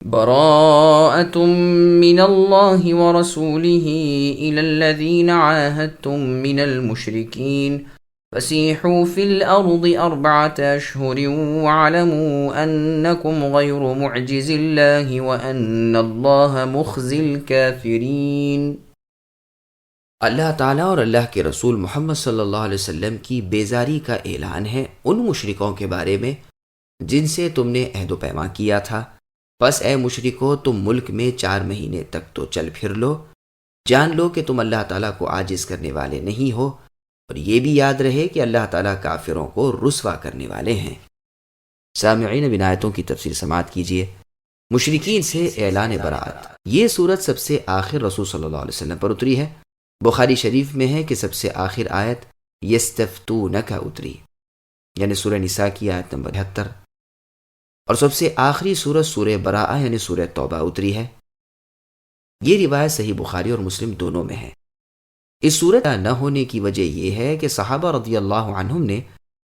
براءة من الله ورسوله إلى الذين عاهدتم من المشركين فسيحوا في الأرض 4 أشهر واعلموا أنكم غير معجز الله وأن الله مخزي الكافرين۔ اللہ تعالیٰ اور اللہ کے رسول محمد صلی اللہ علیہ وسلم کی بیزاری کا اعلان ہے ان مشرکوں کے بارے میں جن سے تم نے عہد و پیمان کیا تھا۔ پس اے مشرکو، تم ملک میں 4 مہینے تک تو چل پھر لو، جان لو کہ تم اللہ تعالیٰ کو عاجز کرنے والے نہیں ہو، اور یہ بھی یاد رہے کہ اللہ تعالیٰ کافروں کو رسوا کرنے والے ہیں۔ سامعین، اب ان آیتوں کی تفسیر سماعت کیجیے۔ مشرکین سے اعلان برات، یہ صورت سب سے آخر رسول صلی اللہ علیہ وسلم پر اتری ہے۔ بخاری شریف میں ہے کہ سب سے آخر آیت یستفتونک اتری، یعنی سورہ نساء کی آیت نمبر 73، اور سب سے آخری سورت سورہ براءہ یعنی سورہ توبہ اتری ہے۔ یہ روایت صحیح بخاری اور مسلم دونوں میں ہے۔ اس سورت نہ ہونے کی وجہ یہ ہے کہ صحابہ رضی اللہ عنہم نے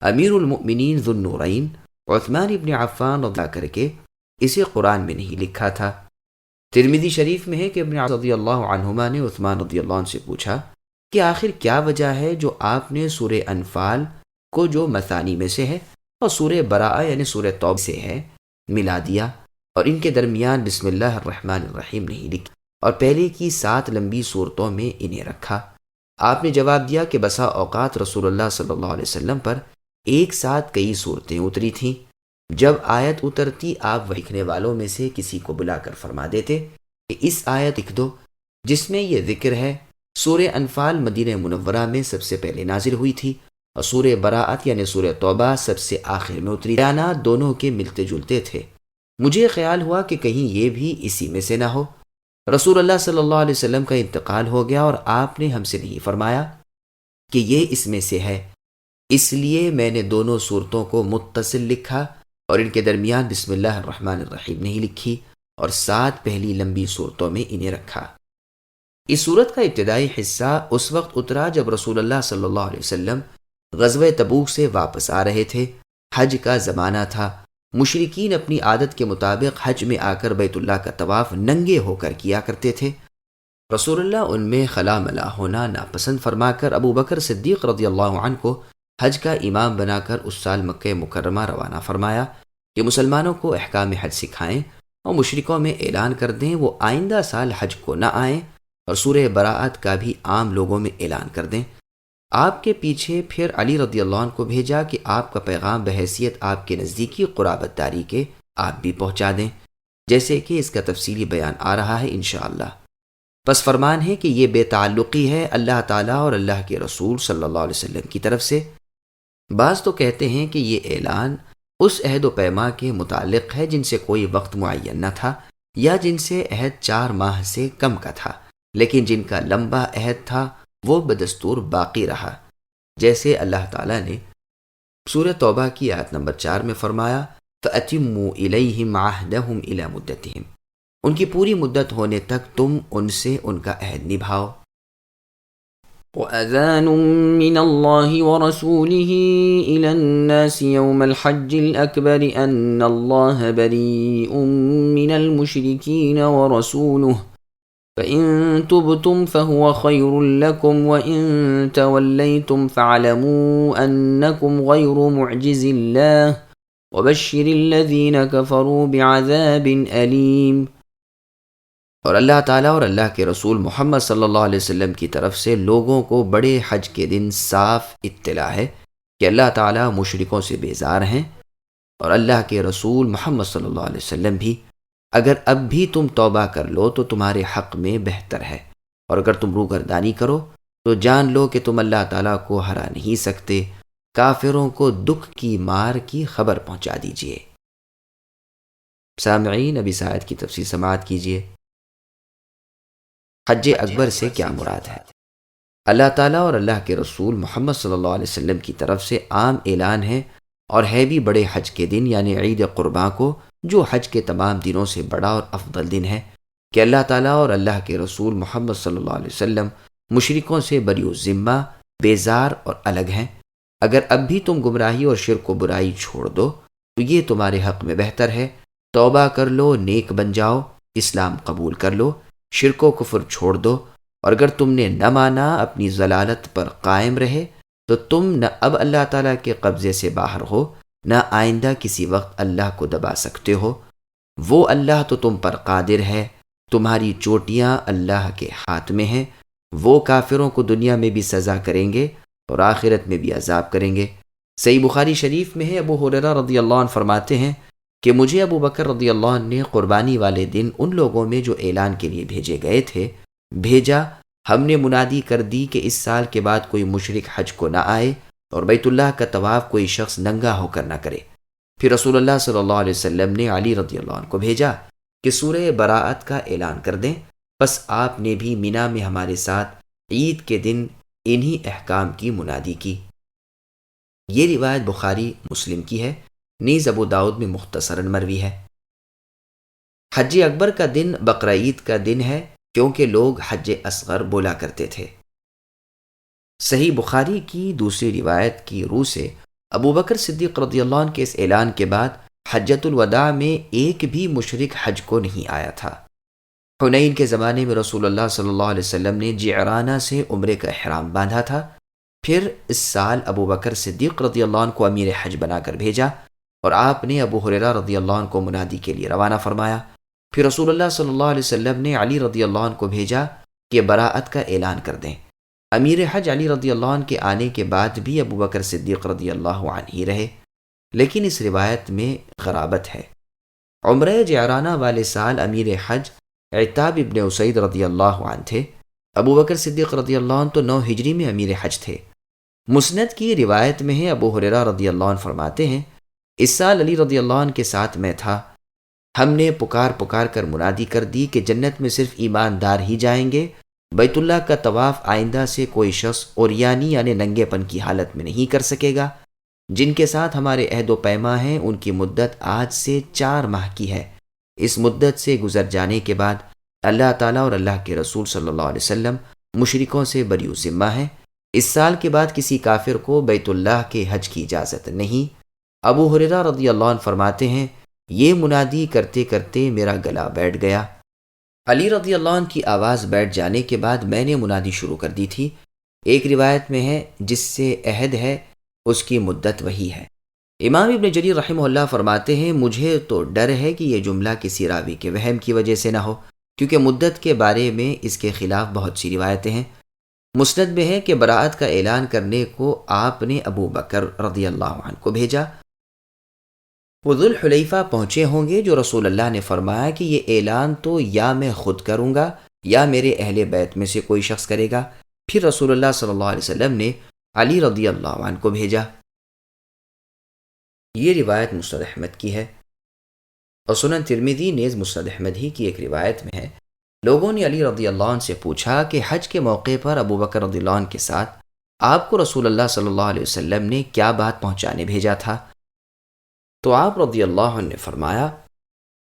امیر المؤمنین ذو النورین عثمان ابن عفان رضی اللہ کر کے اسے قرآن میں نہیں لکھا تھا۔ ترمذی شریف میں ہے کہ ابن رضی اللہ عنہما نے عثمان رضی اللہ عنہ سے پوچھا کہ آخر کیا وجہ ہے جو آپ نے سورہ انفال کو جو مثانی میں سے ہے اور سورہ براءہ یعنی سورہ توبہ سے ہے ملا دیا اور ان کے درمیان بسم اللہ الرحمن الرحیم نہیں لکھی اور پہلے کی 7 لمبی صورتوں میں انہیں رکھا؟ آپ نے جواب دیا کہ بسا اوقات رسول اللہ صلی اللہ علیہ وسلم پر ایک ساتھ کئی صورتیں اتری تھیں۔ جب آیت اترتی آپ لکھنے والوں میں سے کسی کو بلا کر فرما دیتے کہ اس آیت لکھ دو جس میں یہ ذکر ہے۔ سورہ انفال مدینہ منورہ میں سب سے پہلے نازل ہوئی تھی اور سورہ براءت یعنی سورہ توبہ سب سے آخر میں اتری۔ بیانات دونوں کے ملتے جلتے تھے۔ مجھے خیال ہوا کہ کہیں یہ بھی اسی میں سے نہ ہو۔ رسول اللہ صلی اللہ علیہ وسلم کا انتقال ہو گیا اور آپ نے ہم سے نہیں فرمایا کہ یہ اس میں سے ہے، اس لیے میں نے دونوں صورتوں کو متصل لکھا اور ان کے درمیان بسم اللہ الرحمن الرحیم نہیں لکھی اور 7 پہلی لمبی صورتوں میں انہیں رکھا۔ اس صورت کا ابتدائی حصہ اس وقت اترا جب رسول اللہ صلی اللہ علیہ وسلم غزوہ تبوک سے واپس آ رہے تھے۔ حج کا زمانہ تھا۔ مشرکین اپنی عادت کے مطابق حج میں آ کر بیت اللہ کا طواف ننگے ہو کر کیا کرتے تھے۔ رسول اللہ ان میں خلا ملا ہونا ناپسند فرما کر ابو بکر صدیق رضی اللہ عنہ کو حج کا امام بنا کر اس سال مکہ مکرمہ روانہ فرمایا کہ مسلمانوں کو احکام حج سکھائیں اور مشرکوں میں اعلان کر دیں وہ آئندہ سال حج کو نہ آئیں، اور سورہ براءت کا بھی عام لوگوں میں اعلان کر دیں۔ آپ کے پیچھے پھر علی رضی اللہ عنہ کو بھیجا کہ آپ کا پیغام بحیثیت آپ کے نزدیکی قرابت داری کے آپ بھی پہنچا دیں، جیسے کہ اس کا تفصیلی بیان آ رہا ہے انشاءاللہ۔ پس فرمان ہے کہ یہ بے تعلقی ہے اللہ تعالیٰ اور اللہ کے رسول صلی اللہ علیہ وسلم کی طرف سے۔ بعض تو کہتے ہیں کہ یہ اعلان اس عہد و پیما کے متعلق ہے جن سے کوئی وقت معین نہ تھا یا جن سے عہد 4 ماہ سے کم کا تھا، لیکن جن کا لمبا عہد تھا وہ بدستور باقی رہا، جیسے اللہ تعالیٰ نے سورہ توبہ کی آیت نمبر 4 میں فرمایا فَأَتِمُّوا إِلَيْهِمْ عَهْدَهُمْ إِلَى مُدَّتِهِمْ، ان کی پوری مدت ہونے تک تم ان سے ان کا عہد نبھاؤ۔ وَأَذَانٌ مِّنَ اللَّهِ وَرَسُولِهِ إِلَى النَّاسِ يَوْمَ الْحَجِّ الْأَكْبَرِ أَنَّ اللَّهَ بَرِيءٌ مِّنَ الْمُشْرِكِينَ وَرَسُولُهُ فَإِن تُبْتُمْ فَهُوَ خَيْرٌ لَكُمْ وَإِن تَوَلَّيْتُمْ فَاعْلَمُوا أَنَّكُمْ غَيْرُ مُعْجِزِي اللَّهِ وَبَشِّرِ الَّذِينَ كَفَرُوا بِعَذَابٍ أَلِيمٍ۔ اور اللہ تعالیٰ اور اللہ کے رسول محمد صلی اللہ علیہ وسلم کی طرف سے لوگوں کو بڑے حج کے دن صاف اطلاع ہے کہ اللہ تعالیٰ مشرکوں سے بیزار ہیں، اور اللہ کے رسول محمد صلی اللہ علیہ وسلم بھی اگر اب بھی تم توبہ کر لو تو تمہارے حق میں بہتر ہے، اور اگر تم روگردانی کرو تو جان لو کہ تم اللہ تعالیٰ کو ہرا نہیں سکتے۔ کافروں کو دکھ کی مار کی خبر پہنچا دیجیے۔ سامعین، اب اس آیت کی تفسیر سماعت کیجیے۔ حج اکبر سے کیا مراد ہے؟ اللہ تعالیٰ اور اللہ کے رسول محمد صلی اللہ علیہ وسلم کی طرف سے عام اعلان ہے اور ہے بھی بڑے حج کے دن یعنی عید قرباں کو، جو حج کے تمام دنوں سے بڑا اور افضل دن ہے، کہ اللہ تعالیٰ اور اللہ کے رسول محمد صلی اللہ علیہ وسلم مشرکوں سے بری الذمہ، بیزار اور الگ ہیں۔ اگر اب بھی تم گمراہی اور شرک و برائی چھوڑ دو تو یہ تمہارے حق میں بہتر ہے۔ توبہ کر لو، نیک بن جاؤ، اسلام قبول کر لو، شرک و کفر چھوڑ دو، اور اگر تم نے نہ مانا، اپنی ضلالت پر قائم رہے، تو تم نہ اب اللہ تعالیٰ کے قبضے سے باہر ہو، نہ آئندہ کسی وقت اللہ کو دبا سکتے ہو۔ وہ اللہ تو تم پر قادر ہے، تمہاری چوٹیاں اللہ کے ہاتھ میں ہیں۔ وہ کافروں کو دنیا میں بھی سزا کریں گے اور آخرت میں بھی عذاب کریں گے۔ صحیح بخاری شریف میں ہے، ابو ہریرہ رضی اللہ عنہ فرماتے ہیں کہ مجھے ابو بکر رضی اللہ عنہ نے قربانی والے دن ان لوگوں میں جو اعلان کے لیے بھیجے گئے تھے بھیجا، ہم نے منادی کر دی کہ اس سال کے بعد کوئی مشرک حج کو نہ آئے اور بیت اللہ کا طواف کوئی شخص ننگا ہو کر نہ کرے۔ پھر رسول اللہ صلی اللہ علیہ وسلم نے علی رضی اللہ عنہ کو بھیجا کہ سورہ براءت کا اعلان کر دیں، بس آپ نے بھی مینا میں ہمارے ساتھ عید کے دن انہی احکام کی منادی کی۔ یہ روایت بخاری مسلم کی ہے، نیز ابو داؤد میں مختصراً مروی ہے۔ حج اکبر کا دن بقرہ عید کا دن ہے، کیونکہ لوگ حج اصغر بولا کرتے تھے۔ صحیح بخاری کی دوسری روایت کی روح سے ابو بکر صدیق رضی اللہ عنہ کے اس اعلان کے بعد حجۃ الوداع میں ایک بھی مشرک حج کو نہیں آیا تھا۔ حنین کے زمانے میں رسول اللہ صلی اللہ علیہ وسلم نے جعرانہ سے عمرے کا احرام باندھا تھا۔ پھر اس سال ابو بکر صدیق رضی اللہ عنہ کو امیر حج بنا کر بھیجا اور آپ نے ابو ہریرہ رضی اللہ عنہ کو منادی کے لیے روانہ فرمایا۔ پھر رسول اللہ صلی اللہ علیہ وسلم نے علی رضی اللہ عنہ کو بھیجا کہ براءت کا اعلان کر دیں۔ امیر حج علی رضی اللہ عنہ کے آنے کے بعد بھی ابو بکر صدیق رضی اللہ عنہ ہی رہے، لیکن اس روایت میں غرابت ہے۔ عمرہ جعرانہ والے سال امیر حج عتاب ابن اسید رضی اللہ عنہ تھے۔ ابو بکر صدیق رضی اللہ عنہ تو 9 ہجری میں امیر حج تھے۔ مسند کی روایت میں ہے، ابو ہریرہ رضی اللہ عنہ فرماتے ہیں اس سال علی رضی اللہ عنہ کے ساتھ میں تھا، ہم نے پکار کر منادی کر دی کہ جنت میں صرف ایماندار ہی جائیں گے، بیت اللہ کا طواف آئندہ سے کوئی شخص عریانی یعنی ننگے پن کی حالت میں نہیں کر سکے گا۔ جن کے ساتھ ہمارے عہد و پیما ہیں ان کی مدت آج سے 4 ماہ کی ہے۔ اس مدت سے گزر جانے کے بعد اللہ تعالیٰ اور اللہ کے رسول صلی اللہ علیہ وسلم مشرکوں سے بری ذمہ ہیں۔ اس سال کے بعد کسی کافر کو بیت اللہ کے حج کی اجازت نہیں۔ ابو ہریرہ رضی اللہ عنہ فرماتے ہیں یہ منادی کرتے کرتے میرا گلا بیٹھ گیا۔ علی رضی اللہ عنہ کی آواز بیٹھ جانے کے بعد میں نے منادی شروع کر دی تھی۔ ایک روایت میں ہے جس سے عہد ہے اس کی مدت وہی ہے۔ امام ابن جریر رحمہ اللہ فرماتے ہیں مجھے تو ڈر ہے کہ یہ جملہ کسی راوی کے وہم کی وجہ سے نہ ہو، کیونکہ مدت کے بارے میں اس کے خلاف بہت سی روایتیں ہیں۔ مسند میں ہے کہ براءت کا اعلان کرنے کو آپ نے ابو بکر رضی اللہ عنہ کو بھیجا۔ وہ ذوالحلیفہ پہنچے ہوں گے جو رسول اللہ نے فرمایا کہ یہ اعلان تو یا میں خود کروں گا یا میرے اہل بیت میں سے کوئی شخص کرے گا۔ پھر رسول اللہ صلی اللہ علیہ وسلم نے علی رضی اللہ عنہ کو بھیجا۔ یہ روایت مسند احمد کی ہے اور سنن ترمذی نیز مسند احمد ہی کی ایک روایت میں ہے، لوگوں نے علی رضی اللہ عنہ سے پوچھا کہ حج کے موقع پر ابو بکر رضی اللہ عنہ کے ساتھ آپ کو رسول اللہ صلی اللہ علیہ وسلم نے کیا بات پہنچانے بھیجا تھا؟ تو آپ رضی اللہ عنہ نے فرمایا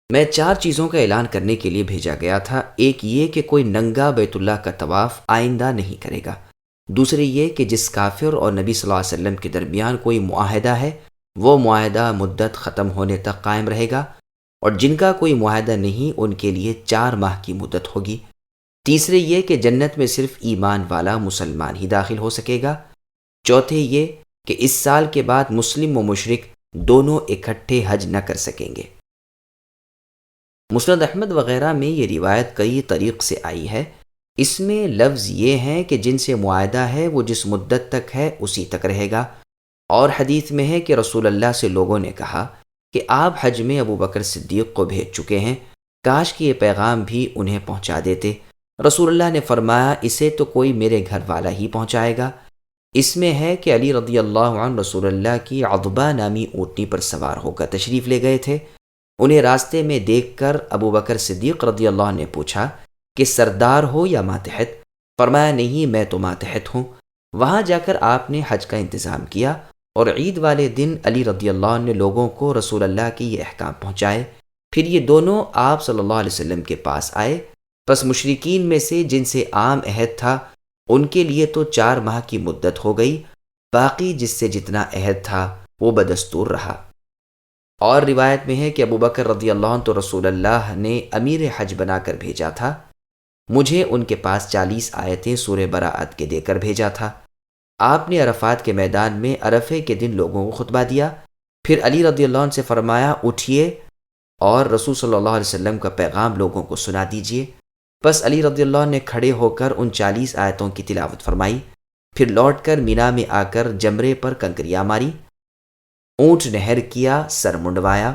میں 4 چیزوں کا اعلان کرنے کے لیے بھیجا گیا تھا۔ ایک یہ کہ کوئی ننگا بیت اللہ کا طواف آئندہ نہیں کرے گا۔ دوسرے یہ کہ جس کافر اور نبی صلی اللہ علیہ وسلم کے درمیان کوئی معاہدہ ہے وہ معاہدہ مدت ختم ہونے تک قائم رہے گا، اور جن کا کوئی معاہدہ نہیں ان کے لیے 4 ماہ کی مدت ہوگی۔ تیسرے یہ کہ جنت میں صرف ایمان والا مسلمان ہی داخل ہو سکے گا۔ چوتھے یہ کہ اس سال کے بعد مسلم و مشرک دونوں اکٹھے حج نہ کر سکیں گے۔ مسند احمد وغیرہ میں یہ روایت کئی طریق سے آئی ہے۔ اس میں لفظ یہ ہیں کہ جن سے معاہدہ ہے وہ جس مدت تک ہے اسی تک رہے گا، اور حدیث میں ہے کہ رسول اللہ سے لوگوں نے کہا کہ آپ حج میں ابو بکر صدیق کو بھیج چکے ہیں، کاش کہ یہ پیغام بھی انہیں پہنچا دیتے۔ رسول اللہ نے فرمایا اسے تو کوئی میرے گھر والا ہی پہنچائے گا۔ اس میں ہے کہ علی رضی اللہ عنہ رسول اللہ کی عضبہ نامی اونٹنی پر سوار ہو کر تشریف لے گئے تھے۔ انہیں راستے میں دیکھ کر ابو بکر صدیق رضی اللہ عنہ نے پوچھا کہ سردار ہو یا ماتحت؟ فرمایا نہیں میں تو ماتحت ہوں۔ وہاں جا کر آپ نے حج کا انتظام کیا، اور عید والے دن علی رضی اللہ عنہ نے لوگوں کو رسول اللہ کی یہ احکام پہنچائے۔ پھر یہ دونوں آپ صلی اللہ علیہ وسلم کے پاس آئے، پس مشرکین میں سے جن سے عام عہد تھا ان کے لیے تو 4 ماہ کی مدت ہو گئی، باقی جس سے جتنا عہد تھا وہ بدستور رہا۔ اور روایت میں ہے کہ ابو بکر رضی اللہ عنہ تو رسول اللہ نے امیر حج بنا کر بھیجا تھا، مجھے ان کے پاس 40 آیتیں سورہ براءت کے دے کر بھیجا تھا۔ آپ نے عرفات کے میدان میں عرفے کے دن لوگوں کو خطبہ دیا، پھر علی رضی اللہ عنہ سے فرمایا اٹھیے اور رسول صلی اللہ علیہ وسلم کا پیغام لوگوں کو سنا دیجیے۔ بس علی رضی اللہ عنہ نے کھڑے ہو کر ان 40 آیتوں کی تلاوت فرمائی، پھر لوٹ کر مینا میں آ کر جمرے پر کنکریاں ماری، اونٹ نہر کیا، سر منڈوایا۔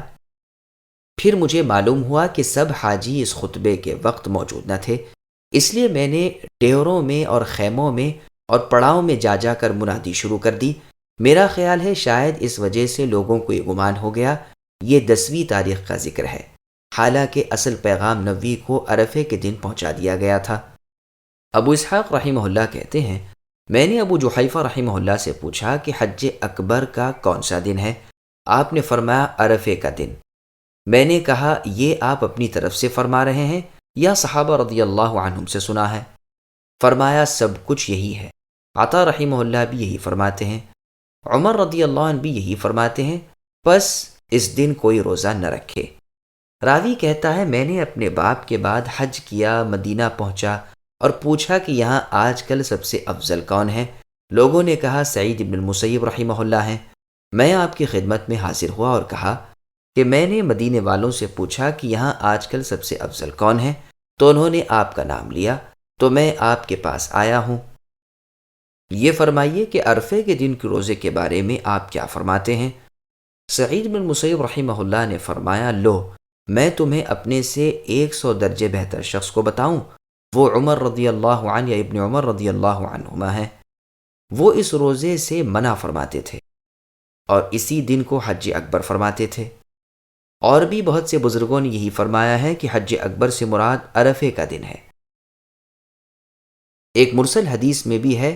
پھر مجھے معلوم ہوا کہ سب حاجی اس خطبے کے وقت موجود نہ تھے، اس لیے میں نے ڈیوروں میں اور خیموں میں اور پڑاؤں میں جا جا کر منادی شروع کر دی۔ میرا خیال ہے شاید اس وجہ سے لوگوں کو یہ گمان ہو گیا یہ 10ویں تاریخ کا ذکر ہے، حالانکہ اصل پیغام 9ویں کو عرفے کے دن پہنچا دیا گیا تھا۔ ابو اسحاق رحمہ اللہ کہتے ہیں میں نے ابو جحیفہ رحمہ اللہ سے پوچھا کہ حج اکبر کا کون سا دن ہے؟ آپ نے فرمایا عرفے کا دن۔ میں نے کہا یہ آپ اپنی طرف سے فرما رہے ہیں یا صحابہ رضی اللہ عنہم سے سنا ہے؟ فرمایا سب کچھ یہی ہے۔ عطا رحمہ اللہ بھی یہی فرماتے ہیں، عمر رضی اللہ عنہ بھی یہی فرماتے ہیں، پس اس دن کوئی روزہ نہ رکھے۔ راوی کہتا ہے میں نے اپنے باپ کے بعد حج کیا، مدینہ پہنچا اور پوچھا کہ یہاں آج کل سب سے افضل کون ہے؟ لوگوں نے کہا سعید بن المسیب رحمہ اللہ ہیں۔ میں آپ کی خدمت میں حاضر ہوا اور کہا کہ میں نے مدینے والوں سے پوچھا کہ یہاں آج کل سب سے افضل کون ہے؟ تو انہوں نے آپ کا نام لیا، تو میں آپ کے پاس آیا ہوں۔ یہ فرمائیے کہ عرفے کے دن کے روزے کے بارے میں آپ کیا فرماتے ہیں؟ سعید بن مسیب رحمہ اللہ نے فرمایا لو میں تمہیں اپنے سے 100 درجے بہتر شخص کو بتاؤں، وہ عمر رضی اللہ عنہ یا ابن عمر رضی اللہ عنہما ہیں۔ وہ اس روزے سے منع فرماتے تھے اور اسی دن کو حج اکبر فرماتے تھے۔ اور بھی بہت سے بزرگوں نے یہی فرمایا ہے کہ حج اکبر سے مراد عرفے کا دن ہے۔ ایک مرسل حدیث میں بھی ہے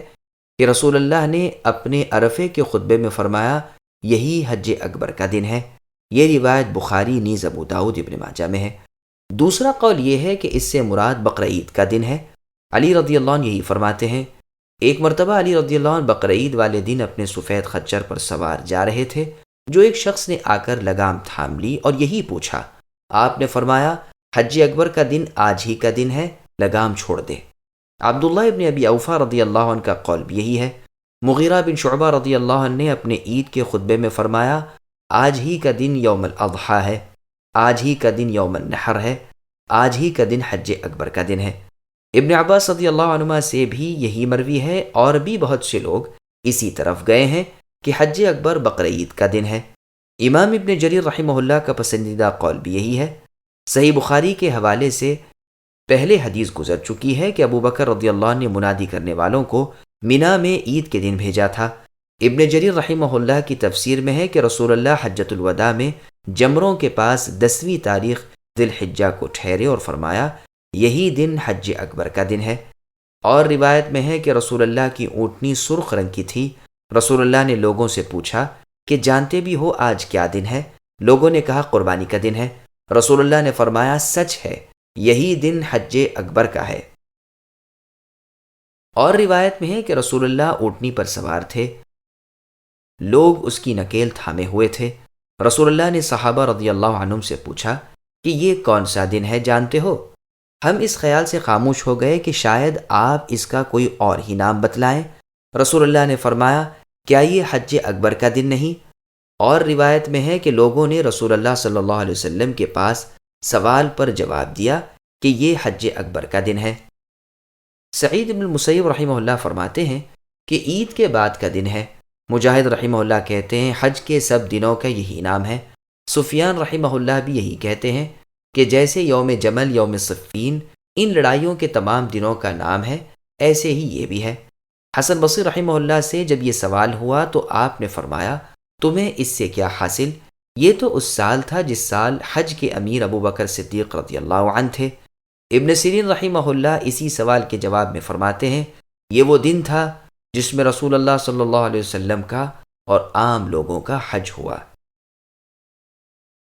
کہ رسول اللہ نے اپنے عرفے کے خطبے میں فرمایا یہی حج اکبر کا دن ہے۔ یہ روایت بخاری نیز ابو داؤد ابن ماجہ میں ہے۔ دوسرا قول یہ ہے کہ اس سے مراد بقرعید کا دن ہے۔ علی رضی اللہ عنہ یہی فرماتے ہیں، ایک مرتبہ علی رضی اللہ عنہ بقرعید والے دن اپنے سفید خچر پر سوار جا رہے تھے، جو ایک شخص نے آ کر لگام تھام لی اور یہی پوچھا۔ آپ نے فرمایا حج اکبر کا دن آج ہی کا دن ہے، لگام چھوڑ دے۔ عبداللہ ابن ابی اوفا رضی اللہ عنہ کا قول بھی یہی ہے۔ مغیرہ بن شعبہ رضی اللہ عنہ نے اپنے عید کے خطبے میں فرمایا آج ہی کا دن یوم الاضحیٰ ہے، آج ہی کا دن یوم النحر ہے، آج ہی کا دن حج اکبر کا دن ہے۔ ابن عباس رضی اللہ عنہما سے بھی یہی مروی ہے اور بھی بہت سے لوگ اسی طرف گئے ہیں کہ حج اکبر بقرعید کا دن ہے۔ امام ابن جریر رحمہ اللہ کا پسندیدہ قول بھی یہی ہے۔ صحیح بخاری کے حوالے سے پہلے حدیث گزر چکی ہے کہ ابو بکر رضی اللہ عنہ نے منادی کرنے والوں کو مینا میں عید کے دن بھیجا تھا۔ ابن جریر رحمہ اللہ کی تفسیر میں ہے کہ رسول اللہ حجۃ الوداع میں جمروں کے پاس 10ویں تاریخ ذی الحجہ کو ٹھہرے اور فرمایا یہی دن حج اکبر کا دن ہے۔ اور روایت میں ہے کہ رسول اللہ کی اونٹنی سرخ رنگ کی تھی۔ رسول اللہ نے لوگوں سے پوچھا کہ جانتے بھی ہو آج کیا دن ہے؟ لوگوں نے کہا قربانی کا دن ہے۔ رسول اللہ نے فرمایا سچ ہے، یہی دن حج اکبر کا ہے۔ اور روایت میں ہے کہ رسول اللہ اونٹنی پر سوار تھے، لوگ اس کی نکیل تھامے ہوئے تھے۔ رسول اللہ نے صحابہ رضی اللہ عنہم سے پوچھا کہ یہ کون سا دن ہے جانتے ہو؟ ہم اس خیال سے خاموش ہو گئے کہ شاید آپ اس کا کوئی اور ہی نام بتلائیں۔ رسول اللہ نے فرمایا کیا یہ حج اکبر کا دن نہیں؟ اور روایت میں ہے کہ لوگوں نے رسول اللہ صلی اللہ علیہ وسلم کے پاس سوال پر جواب دیا کہ یہ حج اکبر کا دن ہے۔ سعید بن المسیب رحمہ اللہ فرماتے ہیں کہ عید کے بعد کا دن ہے۔ مجاہد رحمہ اللہ کہتے ہیں حج کے سب دنوں کا یہی نام ہے۔ سفیان رحمہ اللہ بھی یہی کہتے ہیں کہ جیسے یوم جمل، یوم صفین ان لڑائیوں کے تمام دنوں کا نام ہے، ایسے ہی یہ بھی ہے۔ حسن بصری رحمہ اللہ سے جب یہ سوال ہوا تو آپ نے فرمایا تمہیں اس سے کیا حاصل؟ یہ تو اس سال تھا جس سال حج کے امیر ابو بکر صدیق رضی اللہ عنہ تھے۔ ابن سیرین رحمہ اللہ اسی سوال کے جواب میں فرماتے ہیں یہ وہ دن تھا جس میں رسول اللہ صلی اللہ علیہ وسلم کا اور عام لوگوں کا حج ہوا۔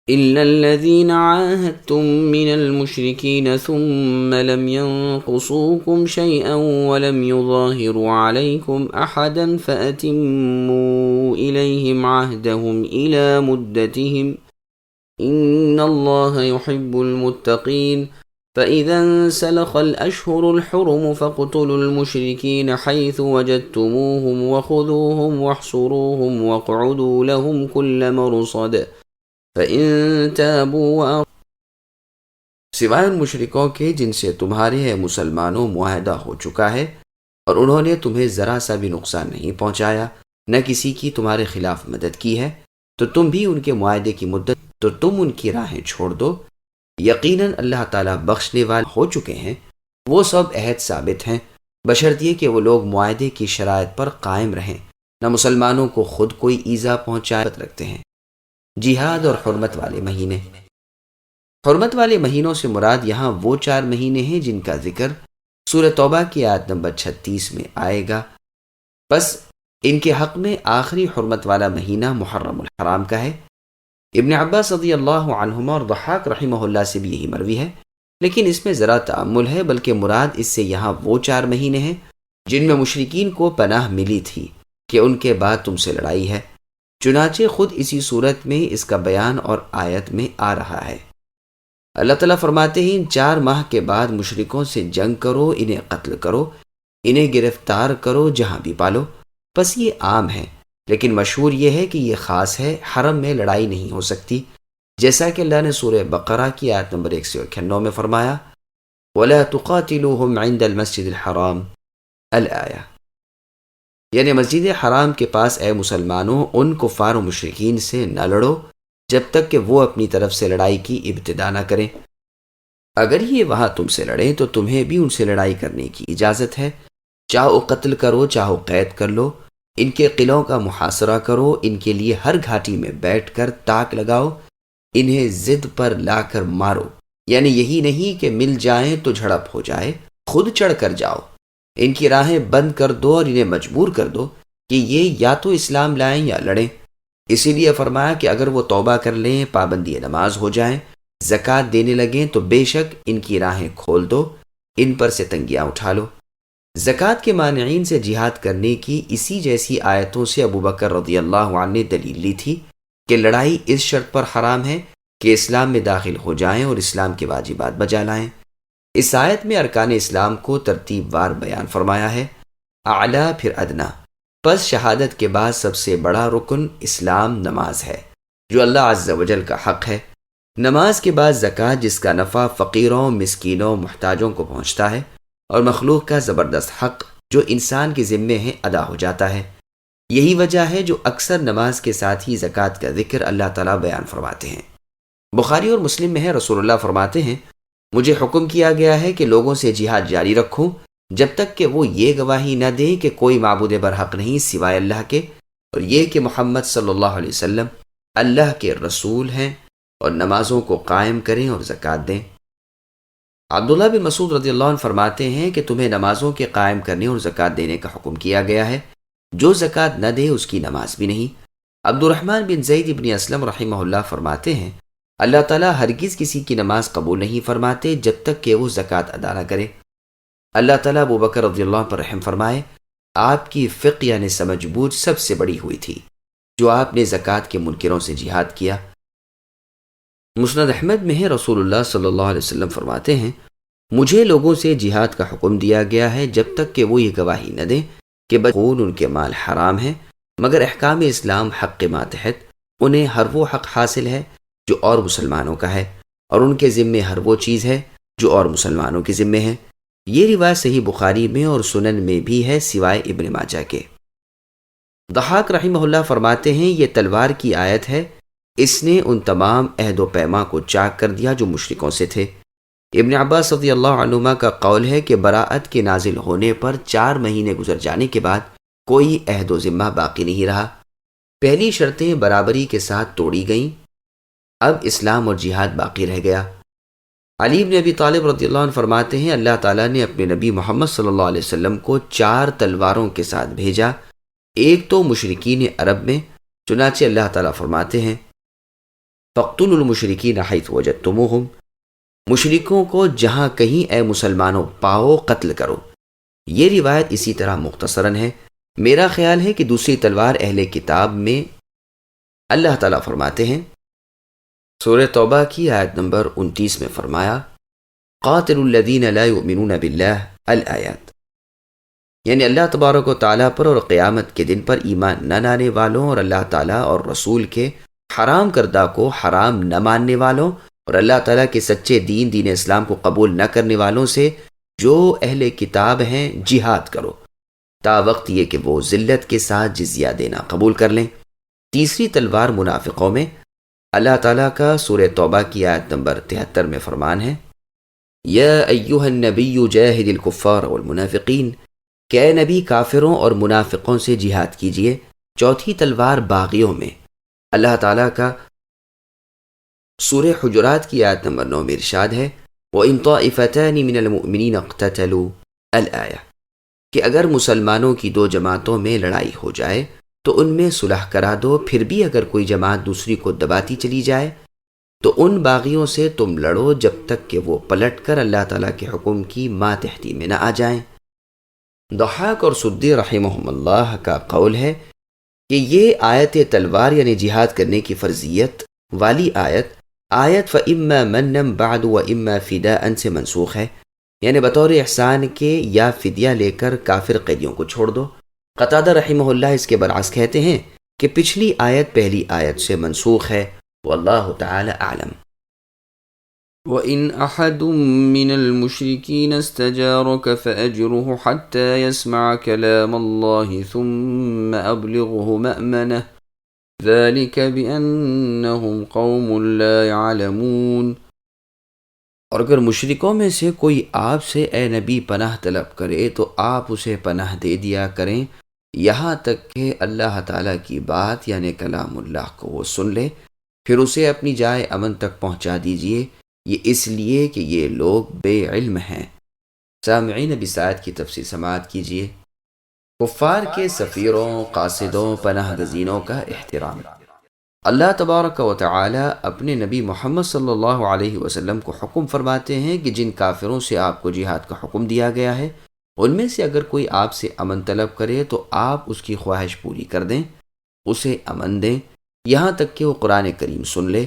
إلا الذين عاهدتم من المشركين ثم لم ينقصوكم شيئا ولم يظاهروا عليكم أحدا فأتموا إليهم عهدهم إلى مدتهم إن الله يحب المتقين فإذا انسلخ الأشهر الحرم فاقتلوا المشركين حيث وجدتموهم وخذوهم واحصروهم واقعدوا لهم كل مرصد فإن تابوا سوائے ان مشرکوں کے جن سے تمہارے مسلمانوں معاہدہ ہو چکا ہے اور انہوں نے تمہیں ذرا سا بھی نقصان نہیں پہنچایا، نہ کسی کی تمہارے خلاف مدد کی ہے، تو تم بھی ان کے معاہدے کی مدت تو تم ان کی راہیں چھوڑ دو۔ یقیناً اللہ تعالیٰ بخشنے والے ہو چکے ہیں، وہ سب عہد ثابت ہیں، بشرطیے کہ وہ لوگ معاہدے کی شرائط پر قائم رہیں، نہ مسلمانوں کو خود کوئی ایذا پہنچائے رکھتے ہیں۔ جہاد اور حرمت والے مہینے۔ حرمت والے مہینوں سے مراد یہاں وہ 4 مہینے ہیں جن کا ذکر سورہ توبہ کی آیت نمبر 36 میں آئے گا۔ بس ان کے حق میں آخری حرمت والا مہینہ محرم الحرام کا ہے۔ ابن عباس رضی اللہ عنہما اور ضحاک رحمہ اللہ سے بھی یہی مروی ہے، لیکن اس میں ذرا تأمل ہے، بلکہ مراد اس سے یہاں وہ 4 مہینے ہیں جن میں مشرکین کو پناہ ملی تھی کہ ان کے بعد تم سے لڑائی ہے، چنانچہ خود اسی صورت میں اس کا بیان اور آیت میں آ رہا ہے۔ اللہ تعالیٰ فرماتے ہیں ان 4 ماہ کے بعد مشرکوں سے جنگ کرو، انہیں قتل کرو، انہیں گرفتار کرو جہاں بھی پالو۔ بس یہ عام ہے، لیکن مشہور یہ ہے کہ یہ خاص ہے، حرم میں لڑائی نہیں ہو سکتی، جیسا کہ اللہ نے سورہ بقرہ کی آیت نمبر 191 میں فرمایا وَلَا تُقَاتِلُوهُمْ عِنْدَ الْمَسْجِدِ الْحَرَامِ الآیہ، یعنی مسجد حرام کے پاس اے مسلمانوں ان کفار و مشرکین سے نہ لڑو جب تک کہ وہ اپنی طرف سے لڑائی کی ابتدا نہ کریں۔ اگر یہ وہاں تم سے لڑیں تو تمہیں بھی ان سے لڑائی کرنے کی اجازت ہے، چاہو قتل کرو چاہو قید کر لو، ان کے قلعوں کا محاصرہ کرو، ان کے لیے ہر گھاٹی میں بیٹھ کر تاک لگاؤ، انہیں ضد پر لا کر مارو، یعنی یہی نہیں کہ مل جائیں تو جھڑپ ہو جائے، خود چڑھ کر جاؤ، ان کی راہیں بند کر دو اور انہیں مجبور کر دو کہ یہ یا تو اسلام لائیں یا لڑیں۔ اسی لیے فرمایا کہ اگر وہ توبہ کر لیں، پابندی نماز ہو جائیں، زکوٰۃ دینے لگیں تو بے شک ان کی راہیں کھول دو، ان پر سے تنگیاں اٹھا لو۔ زکوٰۃ کے مانعین سے جہاد کرنے کی اسی جیسی آیتوں سے ابو بکر رضی اللہ عنہ نے دلیل لی تھی کہ لڑائی اس شرط پر حرام ہے کہ اسلام میں داخل ہو جائیں اور اسلام کے واجبات بجا لائیں۔ اس آیت میں ارکان اسلام کو ترتیب وار بیان فرمایا ہے، اعلیٰ پھر ادنا۔ پس شہادت کے بعد سب سے بڑا رکن اسلام نماز ہے جو اللہ عز و جل کا حق ہے، نماز کے بعد زکوٰۃ جس کا نفع فقیروں، مسکینوں، محتاجوں کو پہنچتا ہے، اور مخلوق کا زبردست حق جو انسان کے ذمے ہے ادا ہو جاتا ہے۔ یہی وجہ ہے جو اکثر نماز کے ساتھ ہی زکوٰۃ کا ذکر اللہ تعالیٰ بیان فرماتے ہیں۔ بخاری اور مسلم میں ہے، رسول اللہ فرماتے ہیں مجھے حکم کیا گیا ہے کہ لوگوں سے جہاد جاری رکھوں جب تک کہ وہ یہ گواہی نہ دیں کہ کوئی معبود برحق نہیں سوائے اللہ کے، اور یہ کہ محمد صلی اللہ علیہ وسلم اللہ کے رسول ہیں، اور نمازوں کو قائم کریں اور زکوٰۃ دیں۔ عبداللہ بن مسعود رضی اللہ عنہ فرماتے ہیں کہ تمہیں نمازوں کے قائم کرنے اور زکوٰۃ دینے کا حکم کیا گیا ہے، جو زکوٰۃ نہ دے اس کی نماز بھی نہیں۔ عبد الرحمن بن زید بن اسلم رحمہ اللہ فرماتے ہیں اللہ تعالیٰ ہرگز کسی کی نماز قبول نہیں فرماتے جب تک کہ وہ زکوٰۃ ادا نہ کرے۔ اللہ تعالیٰ ابو بکر رضی اللہ عنہ پر رحم فرمائے، آپ کی فقہ یعنی سمجھ بوجھ سب سے بڑی ہوئی تھی جو آپ نے زکوٰۃ کے منکروں سے جہاد کیا۔ مسند احمد میں ہے، رسول اللہ صلی اللہ علیہ وسلم فرماتے ہیں مجھے لوگوں سے جہاد کا حکم دیا گیا ہے جب تک کہ وہ یہ گواہی نہ دیں کہ خون ان کے مال حرام ہے، مگر احکام اسلام حق کے ماتحت انہیں ہر وہ حق حاصل ہے جو اور مسلمانوں کا ہے، اور ان کے ذمے ہر وہ چیز ہے جو اور مسلمانوں کے ذمے ہے۔ یہ روایت صحیح بخاری میں اور سنن میں بھی ہے سوائے ابن ماجہ کے۔ ضحاک رحمہ اللہ فرماتے ہیں یہ تلوار کی آیت ہے، اس نے ان تمام عہد و پیما کو چاک کر دیا جو مشرکوں سے تھے۔ ابن عباس رضی اللہ عنہما کا قول ہے کہ براءت کے نازل ہونے پر 4 مہینے گزر جانے کے بعد کوئی عہد و ذمہ باقی نہیں رہا، پہلی شرطیں برابری کے ساتھ توڑی گئیں، اب اسلام اور جہاد باقی رہ گیا۔ علی بن ابی طالب رضی اللہ عنہ فرماتے ہیں اللہ تعالیٰ نے اپنے نبی محمد صلی اللہ علیہ وسلم کو 4 تلواروں کے ساتھ بھیجا، ایک تو مشرکین عرب میں، چنانچہ اللہ تعالیٰ فرماتے ہیں فَاقْتُلُوا الْمُشْرِكِينَ حَيْثُ وَجَدتُّمُوهُمْ، مشرکوں کو جہاں کہیں اے مسلمانوں پاؤ قتل کرو۔ یہ روایت اسی طرح مختصراً ہے۔ میرا خیال ہے کہ دوسری تلوار اہل کتاب میں اللہ تعالیٰ فرماتے ہیں سورہ توبہ کی آیت نمبر 29 میں فرمایا قاتل الذین لا یؤمنون باللہ الآیات، یعنی اللہ تبارک و تعالیٰ پر اور قیامت کے دن پر ایمان نہ لانے والوں اور اللہ تعالیٰ اور رسول کے حرام کردہ کو حرام نہ ماننے والوں اور اللہ تعالیٰ کے سچے دین اسلام کو قبول نہ کرنے والوں سے جو اہل کتاب ہیں جہاد کرو تا وقت یہ کہ وہ ذلت کے ساتھ جزیہ دینا قبول کر لیں۔ تیسری تلوار منافقوں میں اللہ تعالیٰ کا سورہ توبہ کی آیت نمبر 73 میں فرمان ہے یا ایہا النبی جاہد الکفار والمنافقین، کہ اے نبی کافروں اور منافقوں سے جہاد کیجیے۔ چوتھی تلوار باغیوں میں اللہ تعالیٰ کا سورہ حجرات کی آیت نمبر 9 میں ارشاد ہے وَإِن طَائِفَتَانِ مِنَ الْمُؤْمِنِينَ اقْتَتَلُوا الآیہ، کہ اگر مسلمانوں کی دو جماعتوں میں لڑائی ہو جائے تو ان میں صلح کرا دو، پھر بھی اگر کوئی جماعت دوسری کو دباتی چلی جائے تو ان باغیوں سے تم لڑو جب تک کہ وہ پلٹ کر اللہ تعالیٰ کے حکم کی ماتحتی میں نہ آ جائیں۔ ضحاک اور سدی رحمہم اللہ کا قول ہے کہ یہ آیت تلوار یعنی جہاد کرنے کی فرضیت والی آیت فَإِمَّا مَنًّا بَعْدُ وَإِمَّا فِدَاءً سے منسوخ ہے، یعنی بطور احسان کے یا فدیہ لے کر کافر قیدیوں کو چھوڑ دو۔ قتادہ رحمہ اللہ اس کے برعکس کہتے ہیں کہ پچھلی آیت پہلی آیت سے منسوخ ہے، واللہ تعالی اعلم۔ وَإِنْ أَحَدٌ مِّنَ الْمُشْرِكِينَ اسْتَجَارَكَ فَأَجِرْهُ حَتَّى يَسْمَعَ كَلَامَ اللَّهِ ثُمَّ أَبْلِغْهُ مَأْمَنَهُ ذَلِكَ بِأَنَّهُمْ قَوْمٌ لَا يَعْلَمُونَ۔ اور اگر مشرکوں میں سے کوئی آپ سے اے نبی پناہ طلب کرے تو آپ اسے پناہ دے دیا کریں یہاں تک کہ اللہ تعالیٰ کی بات یعنی کلام اللہ کو وہ سن لے، پھر اسے اپنی جائے امن تک پہنچا دیجئے، یہ اس لیے کہ یہ لوگ بے علم ہیں۔ سامعین اب اس آیت کی تفصیل سماعت کیجئے۔ کفار کے سفیروں، قاصدوں، پناہ گزینوں کا احترام۔ اللہ تبارک و تعالی اپنے نبی محمد صلی اللہ علیہ وسلم کو حکم فرماتے ہیں کہ جن کافروں سے آپ کو جہاد کا حکم دیا گیا ہے ان میں سے اگر کوئی آپ سے امن طلب کرے تو آپ اس کی خواہش پوری کر دیں، اسے امن دیں یہاں تک کہ وہ قرآن کریم سن لے،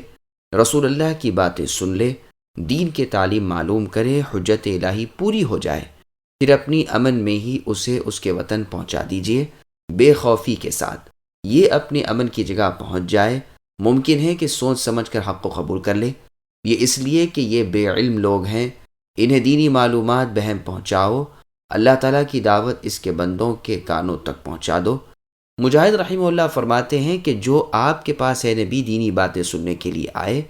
رسول اللہ کی باتیں سن لے، دین کے تعلیم معلوم کرے، حجت الہی پوری ہو جائے، پھر اپنی امن میں ہی اسے اس کے وطن پہنچا دیجئے بے خوفی کے ساتھ۔ یہ اپنے امن کی جگہ پہنچ جائے، ممکن ہے کہ سوچ سمجھ کر حق کو قبول کر لے، یہ اس لیے کہ یہ بے علم لوگ ہیں، انہیں دینی معلومات بہم پہنچاؤ، اللہ تعالیٰ کی دعوت اس کے بندوں کے کانوں تک پہنچا دو۔ مجاہد رحمہ اللہ فرماتے ہیں کہ جو آپ کے پاس اے نبی دینی باتیں سننے کے لیے آئے،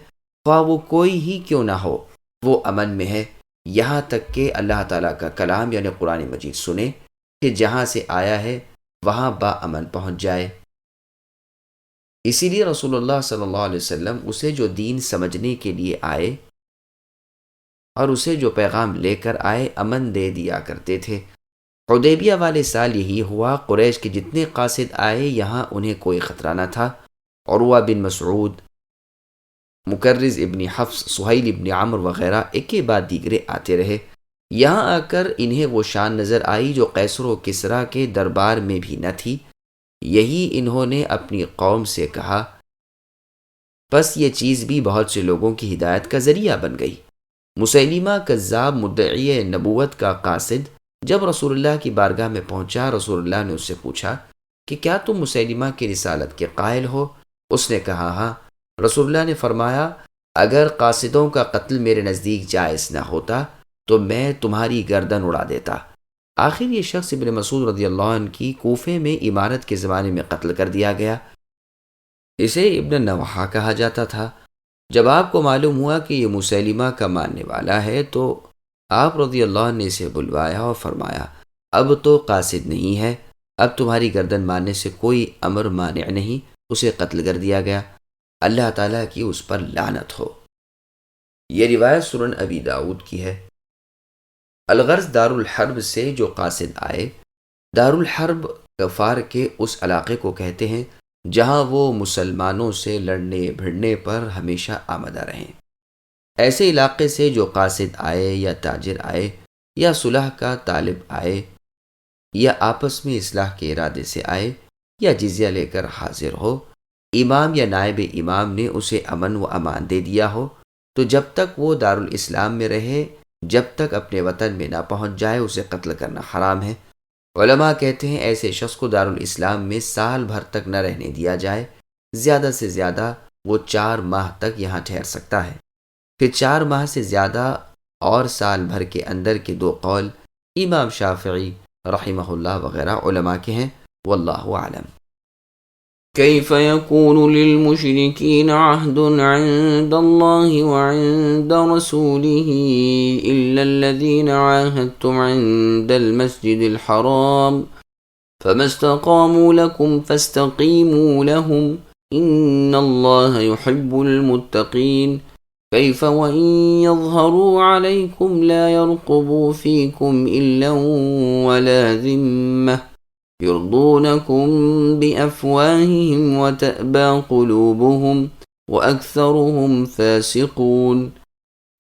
خواہ وہ کوئی ہی کیوں نہ ہو، وہ امن میں ہے یہاں تک کہ اللہ تعالیٰ کا کلام یعنی قرآن مجید سنے کہ جہاں سے آیا ہے وہاں با امن پہنچ جائے۔ اسی لیے رسول اللہ صلی اللہ علیہ وسلم اسے جو دین سمجھنے کے لیے آئے اور اسے جو پیغام لے کر آئے امن دے دیا کرتے تھے۔ حدیبیہ والے سال یہی ہوا، قریش کے جتنے قاصد آئے یہاں انہیں کوئی خطرہ نہ تھا۔ عروہ بن مسعود، مکرز ابن حفص، سہیل ابن عمرو وغیرہ ایک کے بعد دیگرے آتے رہے، یہاں آ کر انہیں وہ شان نظر آئی جو قیصر و کسریٰ کے دربار میں بھی نہ تھی۔ یہی انہوں نے اپنی قوم سے کہا، پس یہ چیز بھی بہت سے لوگوں کی ہدایت کا ذریعہ بن گئی۔ مسیلمہ کذاب مدعی نبوت کا قاصد جب رسول اللہ کی بارگاہ میں پہنچا، رسول اللہ نے اس سے پوچھا کہ کیا تم مسیلمہ کی رسالت کے قائل ہو؟ اس نے کہا ہاں۔ رسول اللہ نے فرمایا اگر قاصدوں کا قتل میرے نزدیک جائز نہ ہوتا تو میں تمہاری گردن اڑا دیتا۔ آخر یہ شخص ابن مسعود رضی اللہ عنہ کی کوفے میں امارت کے زمانے میں قتل کر دیا گیا۔ اسے ابن نوحہ کہا جاتا تھا۔ جب آپ کو معلوم ہوا کہ یہ مسیلمہ کا ماننے والا ہے تو آپ رضی اللہ عنہ نے اسے بلوایا اور فرمایا اب تو قاصد نہیں ہے، اب تمہاری گردن ماننے سے کوئی امر مانع نہیں۔ اسے قتل کر دیا گیا، اللہ تعالیٰ کی اس پر لعنت ہو۔ یہ روایت سنن ابی داؤد کی ہے۔ الغرض دار الحرب سے جو قاصد آئے، دار الحرب کفار کے اس علاقے کو کہتے ہیں جہاں وہ مسلمانوں سے لڑنے بھڑنے پر ہمیشہ آمدہ رہیں۔ ایسے علاقے سے جو قاصد آئے یا تاجر آئے یا صلح کا طالب آئے یا آپس میں اصلاح کے ارادے سے آئے یا جزیہ لے کر حاضر ہو، امام یا نائب امام نے اسے امن و امان دے دیا ہو تو جب تک وہ دارالاسلام میں رہے، جب تک اپنے وطن میں نہ پہنچ جائے اسے قتل کرنا حرام ہے۔ علماء کہتے ہیں ایسے شخص کو دارالاسلام میں سال بھر تک نہ رہنے دیا جائے، زیادہ سے زیادہ وہ 4 ماہ تک یہاں ٹھہر سکتا ہے۔ پھر 4 ماہ سے زیادہ اور سال بھر کے اندر کے 2 قول امام شافعی رحمہ اللہ وغیرہ علماء کے ہیں، واللہ اعلم۔ كيف يكون للمشركين عهد عند الله وعند رسوله إلا الذين عاهدتم عند المسجد الحرام فما استقاموا لكم فاستقيموا لهم إن الله يحب المتقين كيف وإن يظهروا عليكم لا يرقبوا فيكم إلا ولا ذمة يرضونكم بأفواههم وتأبى قلوبهم وأكثرهم فاسقون۔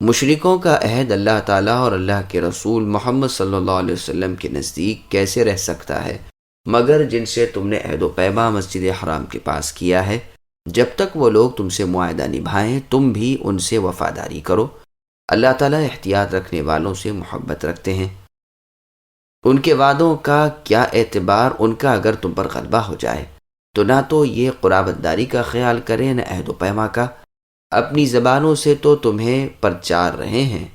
مشرکوں کا عہد اللہ تعالیٰ اور اللہ کے رسول محمد صلی اللہ علیہ وسلم کے نزدیک کیسے رہ سکتا ہے مگر جن سے تم نے عہد و پیما مسجد حرام کے پاس کیا ہے، جب تک وہ لوگ تم سے معاہدہ نبھائیں تم بھی ان سے وفاداری کرو۔ اللہ تعالیٰ احتیاط رکھنے والوں سے محبت رکھتے ہیں۔ ان کے وعدوں کا کیا اعتبار ان کا اگر تم پر غلبہ ہو جائے، تو نہ تو یہ قرابت داری کا خیال کریں نہ عہد و پیما کا۔ اپنی زبانوں سے تو تمہیں پرچار رہے ہیں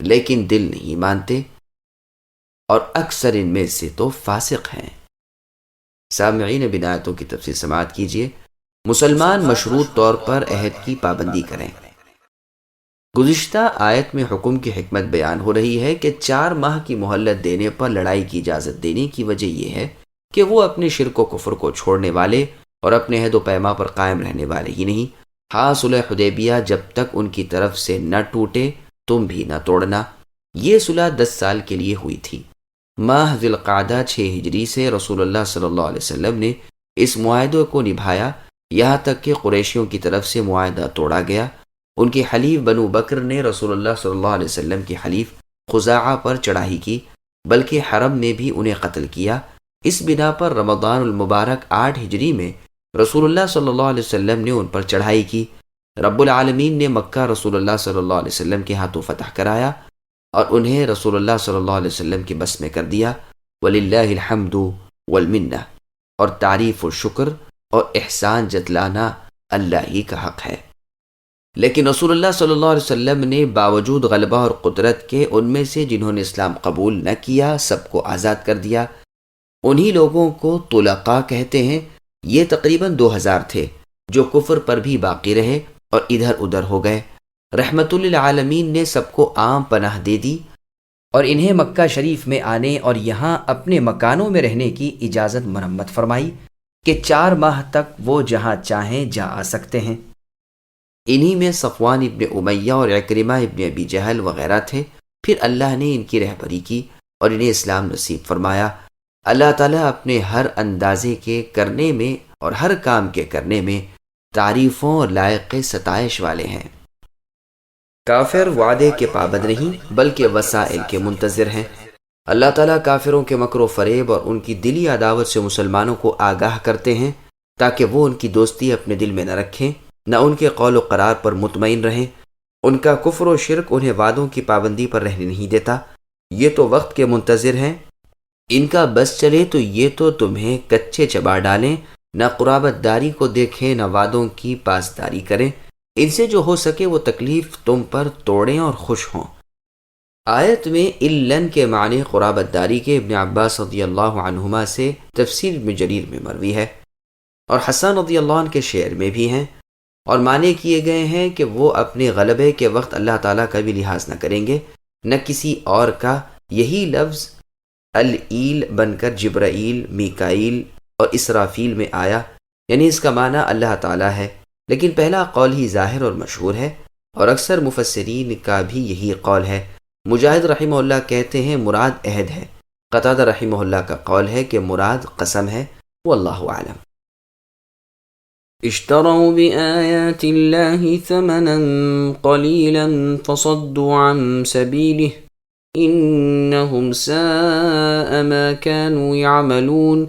لیکن دل نہیں مانتے، اور اکثر ان میں سے تو فاسق ہیں۔ سامعین اب آیتوں کی تفسیر سماعت کیجیے۔ مسلمان مشروط طور پر عہد کی پابندی کریں۔ گزشتہ آیت میں حکم کی حکمت بیان ہو رہی ہے کہ 4 ماہ کی مہلت دینے پر لڑائی کی اجازت دینے کی وجہ یہ ہے کہ وہ اپنے شرک و کفر کو چھوڑنے والے اور اپنے عہد و پیما پر قائم رہنے والے ہی نہیں۔ ہاں صلح حدیبیہ جب تک ان کی طرف سے نہ ٹوٹے تم بھی نہ توڑنا۔ یہ صلح 10 سال کے لیے ہوئی تھی۔ ماہ ذی القعدہ 6 ہجری سے رسول اللہ صلی اللہ علیہ وسلم نے اس معاہدے کو نبھایا، یہاں تک کہ قریشیوں کی طرف سے معاہدہ توڑا گیا۔ ان کے حلیف بنو بکر نے رسول اللہ صلی اللہ علیہ وسلم کے حلیف خزاعہ پر چڑھائی کی، بلکہ حرم میں بھی انہیں قتل کیا۔ اس بنا پر رمضان المبارک 8 ہجری میں رسول اللہ صلی اللہ علیہ وسلم نے ان پر چڑھائی کی۔ رب العالمین نے مکہ رسول اللہ صلی اللہ علیہ وسلم کے ہاتھوں فتح کرایا اور انہیں رسول اللہ صلی اللہ علیہ وسلم کے بس میں کر دیا۔ وَلِلَّهِ الْحَمْدُ وَالْمِنَّةُ، اور تعریف و شکر اور احسان جتلانا اللہ ہی کا حق ہے۔ لیکن رسول اللہ صلی اللہ علیہ وسلم نے باوجود غلبہ اور قدرت کے ان میں سے جنہوں نے اسلام قبول نہ کیا سب کو آزاد کر دیا۔ انہی لوگوں کو طلقاء کہتے ہیں۔ یہ تقریباً 2000 تھے جو کفر پر بھی باقی رہے اور ادھر ادھر ہو گئے۔ رحمت للعالمین نے سب کو عام پناہ دے دی اور انہیں مکہ شریف میں آنے اور یہاں اپنے مکانوں میں رہنے کی اجازت مرمت فرمائی کہ 4 ماہ تک وہ جہاں چاہیں جا آ سکتے ہیں۔ انہی میں صفوان ابن امیہ اور عکرمہ ابن ابی جہل وغیرہ تھے۔ پھر اللہ نے ان کی رہبری کی اور انہیں اسلام نصیب فرمایا۔ اللہ تعالیٰ اپنے ہر اندازے کے کرنے میں اور ہر کام کے کرنے میں تعریفوں اور لائق ستائش والے ہیں۔ کافر وعدے کے پابند نہیں بلکہ وسائل کے منتظر ہیں۔ اللہ تعالیٰ کافروں کے مکر و فریب اور ان کی دلی عداوت سے مسلمانوں کو آگاہ کرتے ہیں تاکہ وہ ان کی دوستی اپنے دل میں نہ رکھیں، نہ ان کے قول و قرار پر مطمئن رہیں۔ ان کا کفر و شرک انہیں وعدوں کی پابندی پر رہنے نہیں دیتا۔ یہ تو وقت کے منتظر ہیں، ان کا بس چلے تو یہ تو تمہیں کچے چبا ڈالیں، نہ قرابت داری کو دیکھیں نہ وعدوں کی پاسداری کریں۔ ان سے جو ہو سکے وہ تکلیف تم پر توڑیں اور خوش ہوں۔ آیت میں الن کے معنی قرابت داری کے ابن عباس رضی اللہ عنہما سے تفسیر ابن جریر میں مروی ہے اور حسن رضی اللہ عنہ کے شعر میں بھی ہیں، اور معنی کیے گئے ہیں کہ وہ اپنے غلبے کے وقت اللہ تعالیٰ کا بھی لحاظ نہ کریں گے نہ کسی اور کا۔ یہی لفظ الایل بن کر جبرائیل، میکائیل اور اسرافیل میں آیا، یعنی اس کا معنی اللہ تعالیٰ ہے، لیکن پہلا قول ہی ظاہر اور مشہور ہے اور اکثر مفسرین کا بھی یہی قول ہے۔ مجاہد رحمہ اللہ کہتے ہیں مراد عہد ہے۔ قتادہ رحمہ اللہ کا قول ہے کہ مراد قسم ہے، واللہ اعلم۔ اشتروا بآيات الله ثمنا قليلا فصدوا عن سبيله إنهم ساء ما كانوا يعملون۔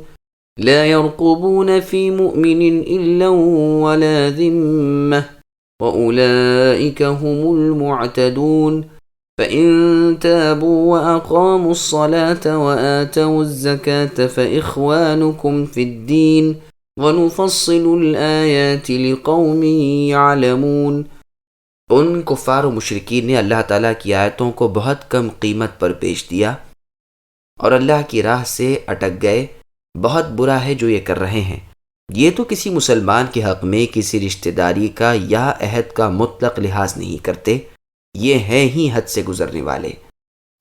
لا يرقبون في مؤمن إلا ولا ذمة وأولئك هم المعتدون فإن تابوا وأقاموا الصلاة وآتوا الزكاة فإخوانكم في الدين ونفصل الآيات لقوم يعلمون۔ ان کفار و مشرکین نے اللہ تعالیٰ کی آیتوں کو بہت کم قیمت پر بیچ دیا اور اللہ کی راہ سے اٹک گئے۔ بہت برا ہے جو یہ کر رہے ہیں۔ یہ تو کسی مسلمان کے حق میں کسی رشتہ داری کا یا عہد کا مطلق لحاظ نہیں کرتے، یہ ہیں ہی حد سے گزرنے والے۔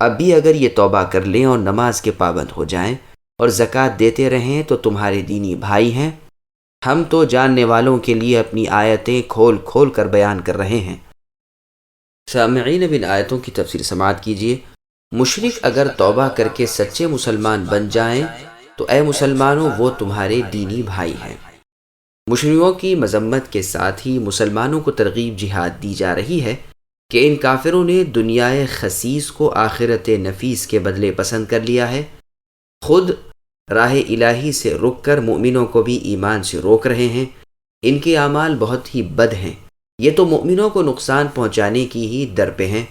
اب بھی اگر یہ توبہ کر لیں اور نماز کے پابند ہو جائیں اور زکوٰۃ دیتے رہیں تو تمہارے دینی بھائی ہیں۔ ہم تو جاننے والوں کے لیے اپنی آیتیں کھول کھول کر بیان کر رہے ہیں۔ سامعین، اب ان آیتوں کی تفسیر سماعت کیجیے۔ مشرک اگر توبہ کر کے سچے مسلمان بن جائیں تو اے مسلمانوں وہ تمہارے دینی بھائی ہیں۔ مشرکوں کی مذمت کے ساتھ ہی مسلمانوں کو ترغیب جہاد دی جا رہی ہے کہ ان کافروں نے دنیائے خسیس کو آخرت نفیس کے بدلے پسند کر لیا ہے، خود راہ الہی سے رک کر مومنوں کو بھی ایمان سے روک رہے ہیں۔ ان کے اعمال بہت ہی بد ہیں، یہ تو مومنوں کو نقصان پہنچانے کی ہی در پہ ہیں،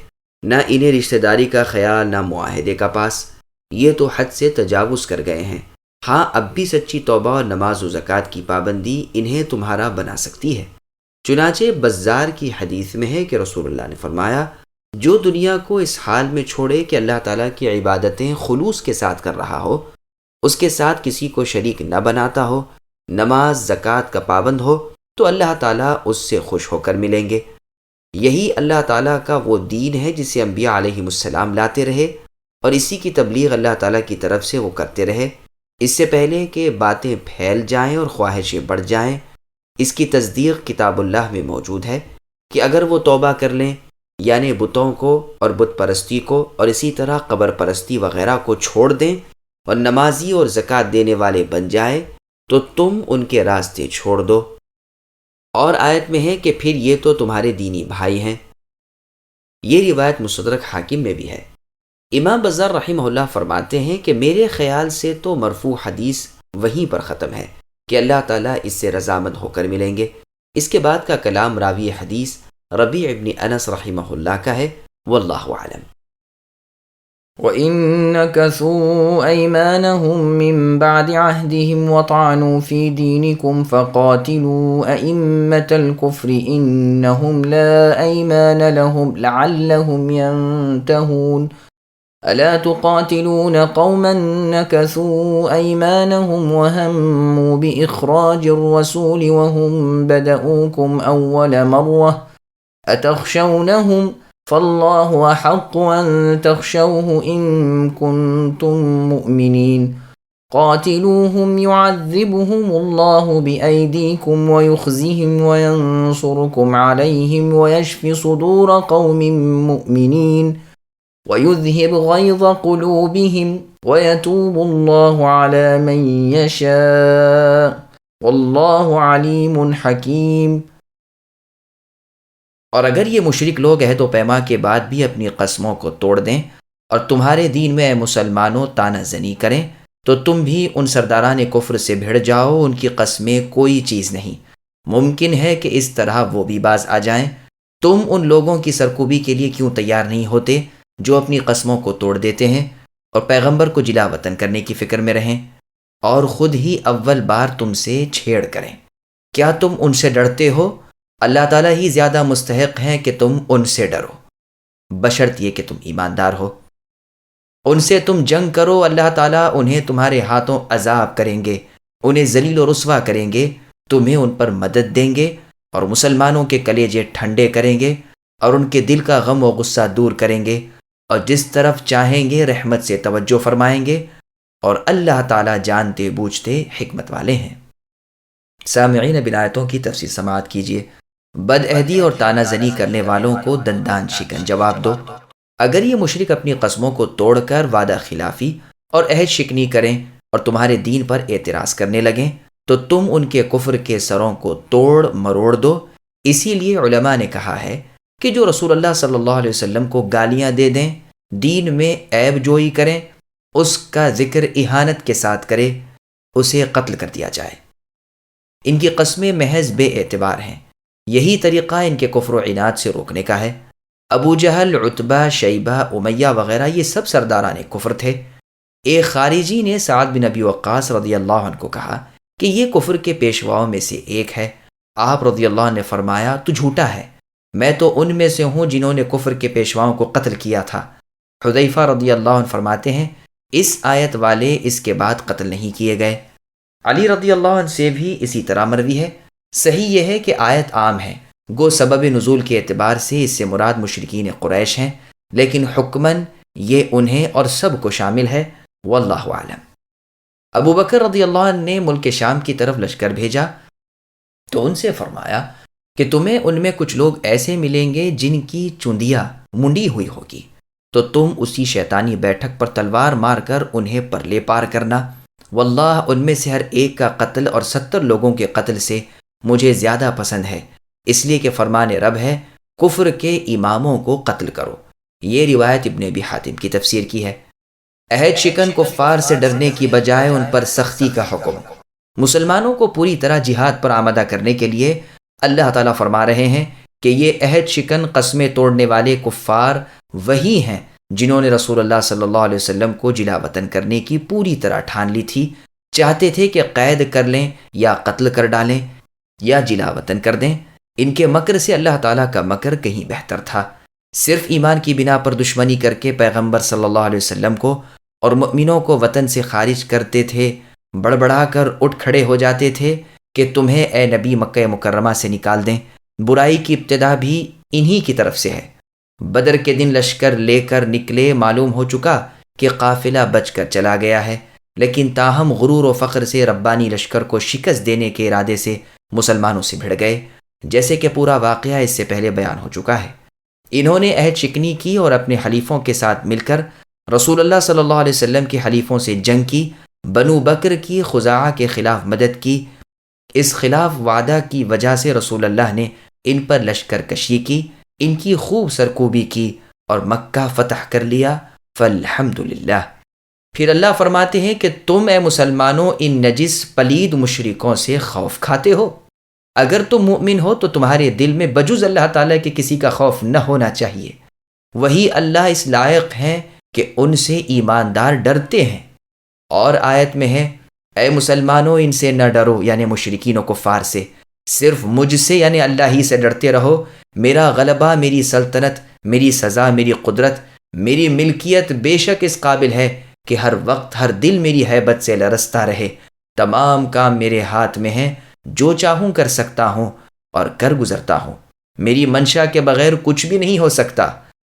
نہ انہیں رشتہ داری کا خیال نہ معاہدے کا پاس، یہ تو حد سے تجاوز کر گئے ہیں۔ ہاں، اب بھی سچی توبہ اور نماز و زکوٰۃ کی پابندی انہیں تمہارا بنا سکتی ہے۔ چنانچہ بزار کی حدیث میں ہے کہ رسول اللہ نے فرمایا، جو دنیا کو اس حال میں چھوڑے کہ اللہ تعالیٰ کی عبادتیں خلوص کے ساتھ کر رہا ہو، اس کے ساتھ کسی کو شریک نہ بناتا ہو، نماز زکوٰۃ کا پابند ہو، تو اللہ تعالیٰ اس سے خوش ہو کر ملیں گے۔ یہی اللہ تعالیٰ کا وہ دین ہے جسے انبیاء علیہم السلام لاتے رہے اور اسی کی تبلیغ اللہ تعالیٰ کی طرف سے وہ کرتے رہے، اس سے پہلے کہ باتیں پھیل جائیں اور خواہشیں بڑھ جائیں۔ اس کی تصدیق کتاب اللہ میں موجود ہے کہ اگر وہ توبہ کر لیں، یعنی بتوں کو اور بت پرستی کو اور اسی طرح قبر پرستی وغیرہ کو چھوڑ دیں اور نمازی اور زکوٰۃ دینے والے بن جائیں تو تم ان کے راستے چھوڑ دو۔ اور آیت میں ہے کہ پھر یہ تو تمہارے دینی بھائی ہیں۔ یہ روایت مستدرک حاکم میں بھی ہے۔ امام بزار رحمہ اللہ فرماتے ہیں کہ میرے خیال سے تو مرفوع حدیث وہیں پر ختم ہے کہ اللہ تعالیٰ اس سے رضامند ہو کر ملیں گے۔ اس کے بعد کا کلام راوی حدیث ربیع ابن انس رحمہ اللہ کا ہے، واللہ اعلم۔ وَإِن نَكَثُوا أَيْمَانَهُم مِّن بَعْدِ عَهْدِهِمْ وَطَعَنُوا فِي دِينِكُمْ فَقَاتِلُوا أَئِمَّةَ الْكُفْرِ إِنَّهُمْ لَا أَيْمَانَ لَهُمْ لَعَلَّهُمْ يَنْتَهُونَ أَلَا تُقَاتِلُونَ قَوْمًا نَكَثُوا أَيْمَانَهُمْ وَهَمُّوا بِإِخْرَاجِ الرَّسُولِ وَهُمْ بَدَؤُوكُمْ أَوَّلَ مَرَّةٍ أَتَخْشَوْنَهُمْ فَاللَّهُ أَحَقُّ أَن تَخْشَوْهُ إِن كُنتُم مُّؤْمِنِينَ قَاتِلُوهُمْ يُعَذِّبْهُمُ اللَّهُ بِأَيْدِيكُمْ وَيُخْزِهِمْ وَيَنصُرْكُمْ عَلَيْهِمْ وَيَشْفِ صُدُورَ قَوْمٍ مُّؤْمِنِينَ وَيُذْهِبْ غَيْظَ قُلُوبِهِمْ وَيَتُوبُ اللَّهُ عَلَى مَن يَشَاءُ وَاللَّهُ عَلِيمٌ حَكِيمٌ۔ اور اگر یہ مشرک لوگ عہد و پیما کے بعد بھی اپنی قسموں کو توڑ دیں اور تمہارے دین میں اے مسلمانوں طعنہ زنی کریں تو تم بھی ان سرداران کفر سے بھڑ جاؤ، ان کی قسمیں کوئی چیز نہیں۔ ممکن ہے کہ اس طرح وہ بھی باز آ جائیں۔ تم ان لوگوں کی سرکوبی کے لیے کیوں تیار نہیں ہوتے جو اپنی قسموں کو توڑ دیتے ہیں اور پیغمبر کو جلا وطن کرنے کی فکر میں رہیں اور خود ہی اول بار تم سے چھیڑ کریں؟ کیا تم ان سے ڈرتے ہو؟ اللہ تعالیٰ ہی زیادہ مستحق ہیں کہ تم ان سے ڈرو، بشرط یہ کہ تم ایماندار ہو۔ ان سے تم جنگ کرو، اللہ تعالیٰ انہیں تمہارے ہاتھوں عذاب کریں گے، انہیں ذلیل و رسوا کریں گے، تمہیں ان پر مدد دیں گے اور مسلمانوں کے کلیجے ٹھنڈے کریں گے اور ان کے دل کا غم و غصہ دور کریں گے اور جس طرف چاہیں گے رحمت سے توجہ فرمائیں گے، اور اللہ تعالیٰ جانتے بوجھتے حکمت والے ہیں۔ سامعین، اب آیتوں کی تفسیر سماعت کیجیے۔ بد عہدی اور طعنہ زنی کرنے والوں کو دندان شکن جواب دو۔ اگر یہ مشرک اپنی قسموں کو توڑ کر وعدہ خلافی اور عہد شکنی کریں اور تمہارے دین پر اعتراض کرنے لگیں تو تم ان کے کفر کے سروں کو توڑ مروڑ دو۔ اسی لیے علماء نے کہا ہے کہ جو رسول اللہ صلی اللہ علیہ وسلم کو گالیاں دے دیں، دین میں عیب جوئی کریں، اس کا ذکر اہانت کے ساتھ کرے، اسے قتل کر دیا جائے۔ ان کی قسمیں محض بے اعتبار ہیں۔ یہی طریقہ ان کے کفر و عناد سے روکنے کا ہے۔ ابو جہل، عتبہ، شیبہ، امیہ وغیرہ یہ سب سرداران کفر تھے۔ ایک خارجی نے سعد بن ابی وقاص رضی اللہ عنہ کو کہا کہ یہ کفر کے پیشواؤں میں سے ایک ہے۔ آپ رضی اللہ عنہ نے فرمایا تو جھوٹا ہے، میں تو ان میں سے ہوں جنہوں نے کفر کے پیشواؤں کو قتل کیا تھا۔ حذیفہ رضی اللہ عنہ فرماتے ہیں اس آیت والے اس کے بعد قتل نہیں کیے گئے۔ علی رضی اللہ عنہ سے بھی اسی طرح مروی ہے۔ صحیح یہ ہے کہ آیت عام ہے، گو سبب نزول کے اعتبار سے اس سے مراد مشرکین قریش ہیں، لیکن حکماً یہ انہیں اور سب کو شامل ہے، واللہ اعلم۔ ابو بکر رضی اللہ عنہ نے ملک شام کی طرف لشکر بھیجا تو ان سے فرمایا کہ تمہیں ان میں کچھ لوگ ایسے ملیں گے جن کی چوندیاں منڈی ہوئی ہوگی، تو تم اسی شیطانی بیٹھک پر تلوار مار کر انہیں پرلے پار کرنا۔ واللہ ان میں سے ہر ایک کا قتل اور 70 لوگوں کے قتل سے مجھے زیادہ پسند ہے، اس لیے کہ فرمان رب ہے کفر کے اماموں کو قتل کرو۔ یہ روایت ابن ابی حاتم کی تفسیر کی ہے۔ عہد شکن کفار سے ڈرنے کی بجائے ان پر سختی کا حکم۔ مسلمانوں کو پوری طرح جہاد پر آمادہ کرنے کے لیے اللہ تعالیٰ فرما رہے ہیں کہ یہ عہد شکن قسمیں توڑنے والے کفار وہی ہیں جنہوں نے رسول اللہ صلی اللہ علیہ وسلم کو جلا وطن کرنے کی پوری طرح ٹھان لی تھی، چاہتے تھے کہ قید کر لیں یا قتل کر ڈالیں یا جلا وطن کر دیں۔ ان کے مکر سے اللہ تعالیٰ کا مکر کہیں بہتر تھا۔ صرف ایمان کی بنا پر دشمنی کر کے پیغمبر صلی اللہ علیہ وسلم کو اور مؤمنوں کو وطن سے خارج کرتے تھے، بڑبڑا کر اٹھ کھڑے ہو جاتے تھے کہ تمہیں اے نبی مکہ مکرمہ سے نکال دیں۔ برائی کی ابتدا بھی انہی کی طرف سے ہے۔ بدر کے دن لشکر لے کر نکلے، معلوم ہو چکا کہ قافلہ بچ کر چلا گیا ہے، لیکن تاہم غرور و فخر سے ربانی لشکر کو شکست دینے کے ارادے سے مسلمانوں سے بھڑ گئے، جیسے کہ پورا واقعہ اس سے پہلے بیان ہو چکا ہے۔ انہوں نے عہد شکنی کی اور اپنے حلیفوں کے ساتھ مل کر رسول اللہ صلی اللہ علیہ وسلم کے حلیفوں سے جنگ کی، بنو بکر کی خزاعہ کے خلاف مدد کی۔ اس خلاف وعدہ کی وجہ سے رسول اللہ نے ان پر لشکر کشی کی، ان کی خوب سرکوبی کی اور مکہ فتح کر لیا، فالحمدللہ۔ پھر اللہ فرماتے ہیں کہ تم اے مسلمانوں ان نجس پلید مشرکوں سے خوف کھاتے ہو۔ اگر تم مؤمن ہو تو تمہارے دل میں بجز اللہ تعالیٰ کے کسی کا خوف نہ ہونا چاہیے۔ وہی اللہ اس لائق ہیں کہ ان سے ایماندار ڈرتے ہیں۔ اور آیت میں ہے اے مسلمانوں ان سے نہ ڈرو، یعنی مشرکین و کفار سے، صرف مجھ سے یعنی اللہ ہی سے ڈرتے رہو۔ میرا غلبہ، میری سلطنت، میری سزا، میری قدرت، میری ملکیت بے شک اس قابل ہے کہ ہر وقت ہر دل میری ہیبت سے لرزتا رہے۔ تمام کام میرے ہاتھ میں ہیں، جو چاہوں کر سکتا ہوں اور کر گزرتا ہوں۔ میری منشا کے بغیر کچھ بھی نہیں ہو سکتا۔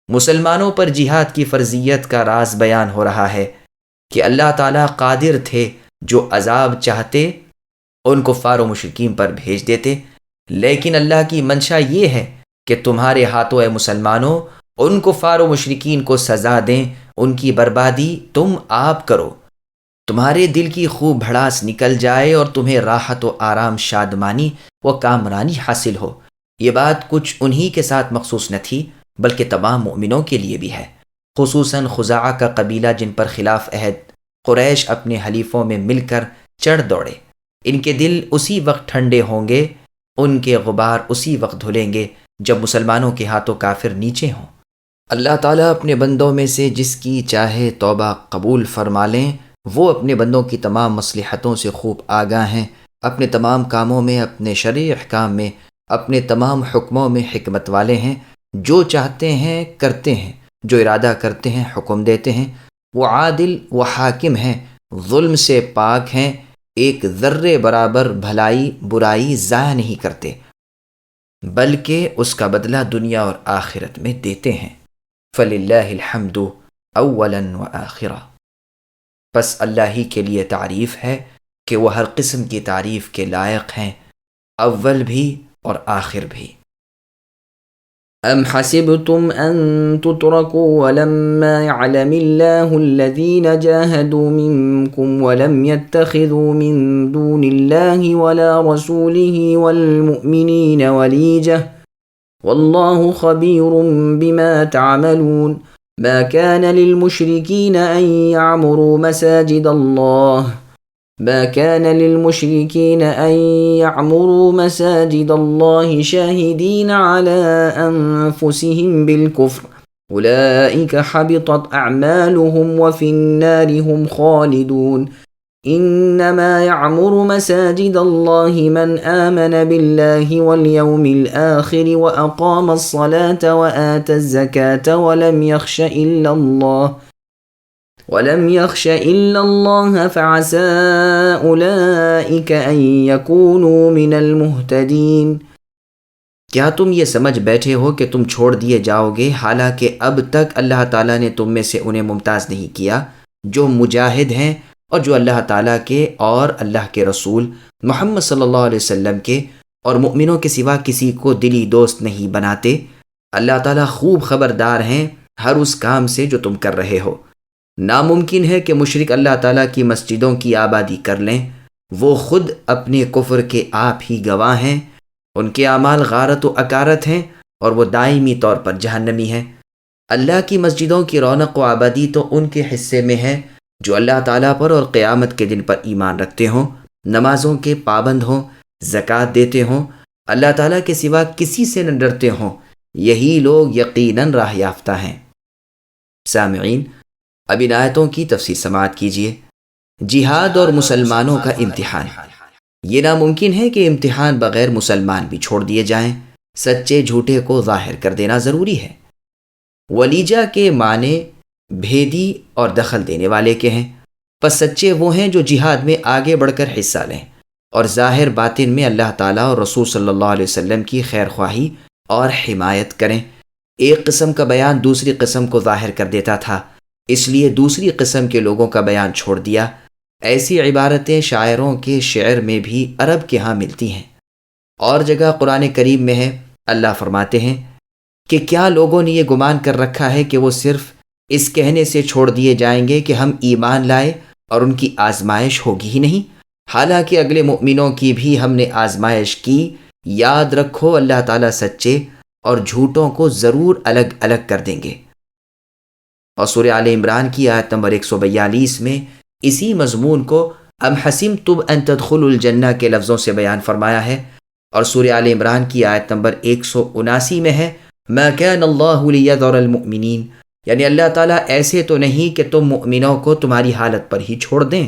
مسلمانوں پر جہاد کی فرضیت کا راز بیان ہو رہا ہے کہ اللہ تعالیٰ قادر تھے جو عذاب چاہتے ان کفار و مشرکین پر بھیج دیتے، لیکن اللہ کی منشا یہ ہے کہ تمہارے ہاتھوں اے مسلمانوں ان کفار و مشرکین کو سزا دیں، ان کی بربادی تم آپ کرو، تمہارے دل کی خوب بھڑاس نکل جائے اور تمہیں راحت و آرام، شادمانی و کامرانی حاصل ہو۔ یہ بات کچھ انہی کے ساتھ مخصوص نہ تھی بلکہ تمام مؤمنوں کے لیے بھی ہے، خصوصاً خزاعہ کا قبیلہ جن پر خلاف عہد قریش اپنے حلیفوں میں مل کر چڑھ دوڑے۔ ان کے دل اسی وقت ٹھنڈے ہوں گے، ان کے غبار اسی وقت دھلیں گے جب مسلمانوں کے ہاتھوں کافر نیچے ہوں۔ اللہ تعالیٰ اپنے بندوں میں سے جس کی چاہے توبہ قبول فرما لیں، وہ اپنے بندوں کی تمام مصلحتوں سے خوب آگاہ ہیں، اپنے تمام کاموں میں، اپنے شرعی احکام میں، اپنے تمام حکموں میں حکمت والے ہیں، جو چاہتے ہیں کرتے ہیں، جو ارادہ کرتے ہیں حکم دیتے ہیں۔ وہ عادل و حاکم ہیں، ظلم سے پاک ہیں، ایک ذرے برابر بھلائی برائی ضائع نہیں کرتے بلکہ اس کا بدلہ دنیا اور آخرت میں دیتے ہیں۔ فَلِلَّهِ الْحَمْدُ أَوَّلًا وَآخِرًا۔ بس اللہ ہی کے لیے تعریف ہے کہ وہ ہر قسم کی تعریف کے لائق ہیں، اول بھی اور آخر بھی۔ أَمْ حَسِبْتُمْ أَن تُتْرَكُوا وَلَمَّا يَعْلَمِ اللَّهُ الَّذِينَ جَاهَدُوا مِنكُمْ وَلَمْ يَتَّخِذُوا مِن دُونِ اللَّهِ وَلَا رَسُولِهِ وَالْمُؤْمِنِينَ وَلِيجَةً وَاللَّهُ خَبِيرٌ بِمَا تَعْمَلُونَ ما كان للمشركين أن يعمروا مساجد الله ما كان للمشركين أن يعمروا مساجد الله شاهدين على أنفسهم بالكفر أولئك حبطت أعمالهم وفي النار هم خالدون إنما يعمر مساجد الله من آمن بالله واليوم الآخر وأقام الصلاة وآتى الزكاة ولم يخش إلا الله فعسى أولئك أن يكونوا من المهتدين. کیا تم یہ سمجھ بیٹھے ہو کہ تم چھوڑ دیے جاؤ گے، حالانکہ اب تک اللہ تعالیٰ نے تم میں سے انہیں ممتاز نہیں کیا جو مجاہد ہیں اور جو اللہ تعالیٰ کے اور اللہ کے رسول محمد صلی اللہ علیہ وسلم کے اور مؤمنوں کے سوا کسی کو دلی دوست نہیں بناتے. اللہ تعالیٰ خوب خبردار ہیں ہر اس کام سے جو تم کر رہے ہو. ناممکن ہے کہ مشرک اللہ تعالیٰ کی مسجدوں کی آبادی کر لیں، وہ خود اپنے کفر کے آپ ہی گواہ ہیں. ان کے اعمال غارت و اکارت ہیں اور وہ دائمی طور پر جہنمی ہیں. اللہ کی مسجدوں کی رونق و آبادی تو ان کے حصے میں ہے جو اللہ تعالیٰ پر اور قیامت کے دن پر ایمان رکھتے ہوں، نمازوں کے پابند ہوں، زکوٰۃ دیتے ہوں، اللہ تعالیٰ کے سوا کسی سے نہ ڈرتے ہوں. یہی لوگ یقیناً راہ یافتہ ہیں. سامعین، اب ان آیتوں کی تفسیر سماعت کیجیے. جہاد اور مسلمانوں کا امتحان. یہ ناممکن ہے کہ امتحان بغیر مسلمان بھی چھوڑ دیے جائیں. سچے جھوٹے کو ظاہر کر دینا ضروری ہے. ولیجہ کے معنی بھیدی اور دخل دینے والے کے ہیں. پس سچے وہ ہیں جو جہاد میں آگے بڑھ کر حصہ لیں اور ظاہر باطن میں اللہ تعالیٰ اور رسول صلی اللہ علیہ وسلم کی خیر خواہی اور حمایت کریں. ایک قسم کا بیان دوسری قسم کو ظاہر کر دیتا تھا، اس لیے دوسری قسم کے لوگوں کا بیان چھوڑ دیا. ایسی عبارتیں شاعروں کے شعر میں بھی عرب کے ہاں ملتی ہیں. اور جگہ قرآن کریم میں ہے، اللہ فرماتے ہیں کہ کیا لوگوں نے یہ گمان کر رکھا ہے کہ وہ صرف اس کہنے سے چھوڑ دیے جائیں گے کہ ہم ایمان لائے اور ان کی آزمائش ہوگی ہی نہیں، حالانکہ اگلے مؤمنوں کی بھی ہم نے آزمائش کی. یاد رکھو اللہ تعالیٰ سچے اور جھوٹوں کو ضرور الگ الگ کر دیں گے. اور سورہ آل عمران کی آیت نمبر 142 میں اسی مضمون کو ام حسبتم ان تدخلوا الجنہ کے لفظوں سے بیان فرمایا ہے. اور سورہ آل عمران کی آیت نمبر 179 میں ہے ما کان اللہ لیذر المؤمنین، یعنی اللہ تعالیٰ ایسے تو نہیں کہ تم مؤمنوں کو تمہاری حالت پر ہی چھوڑ دیں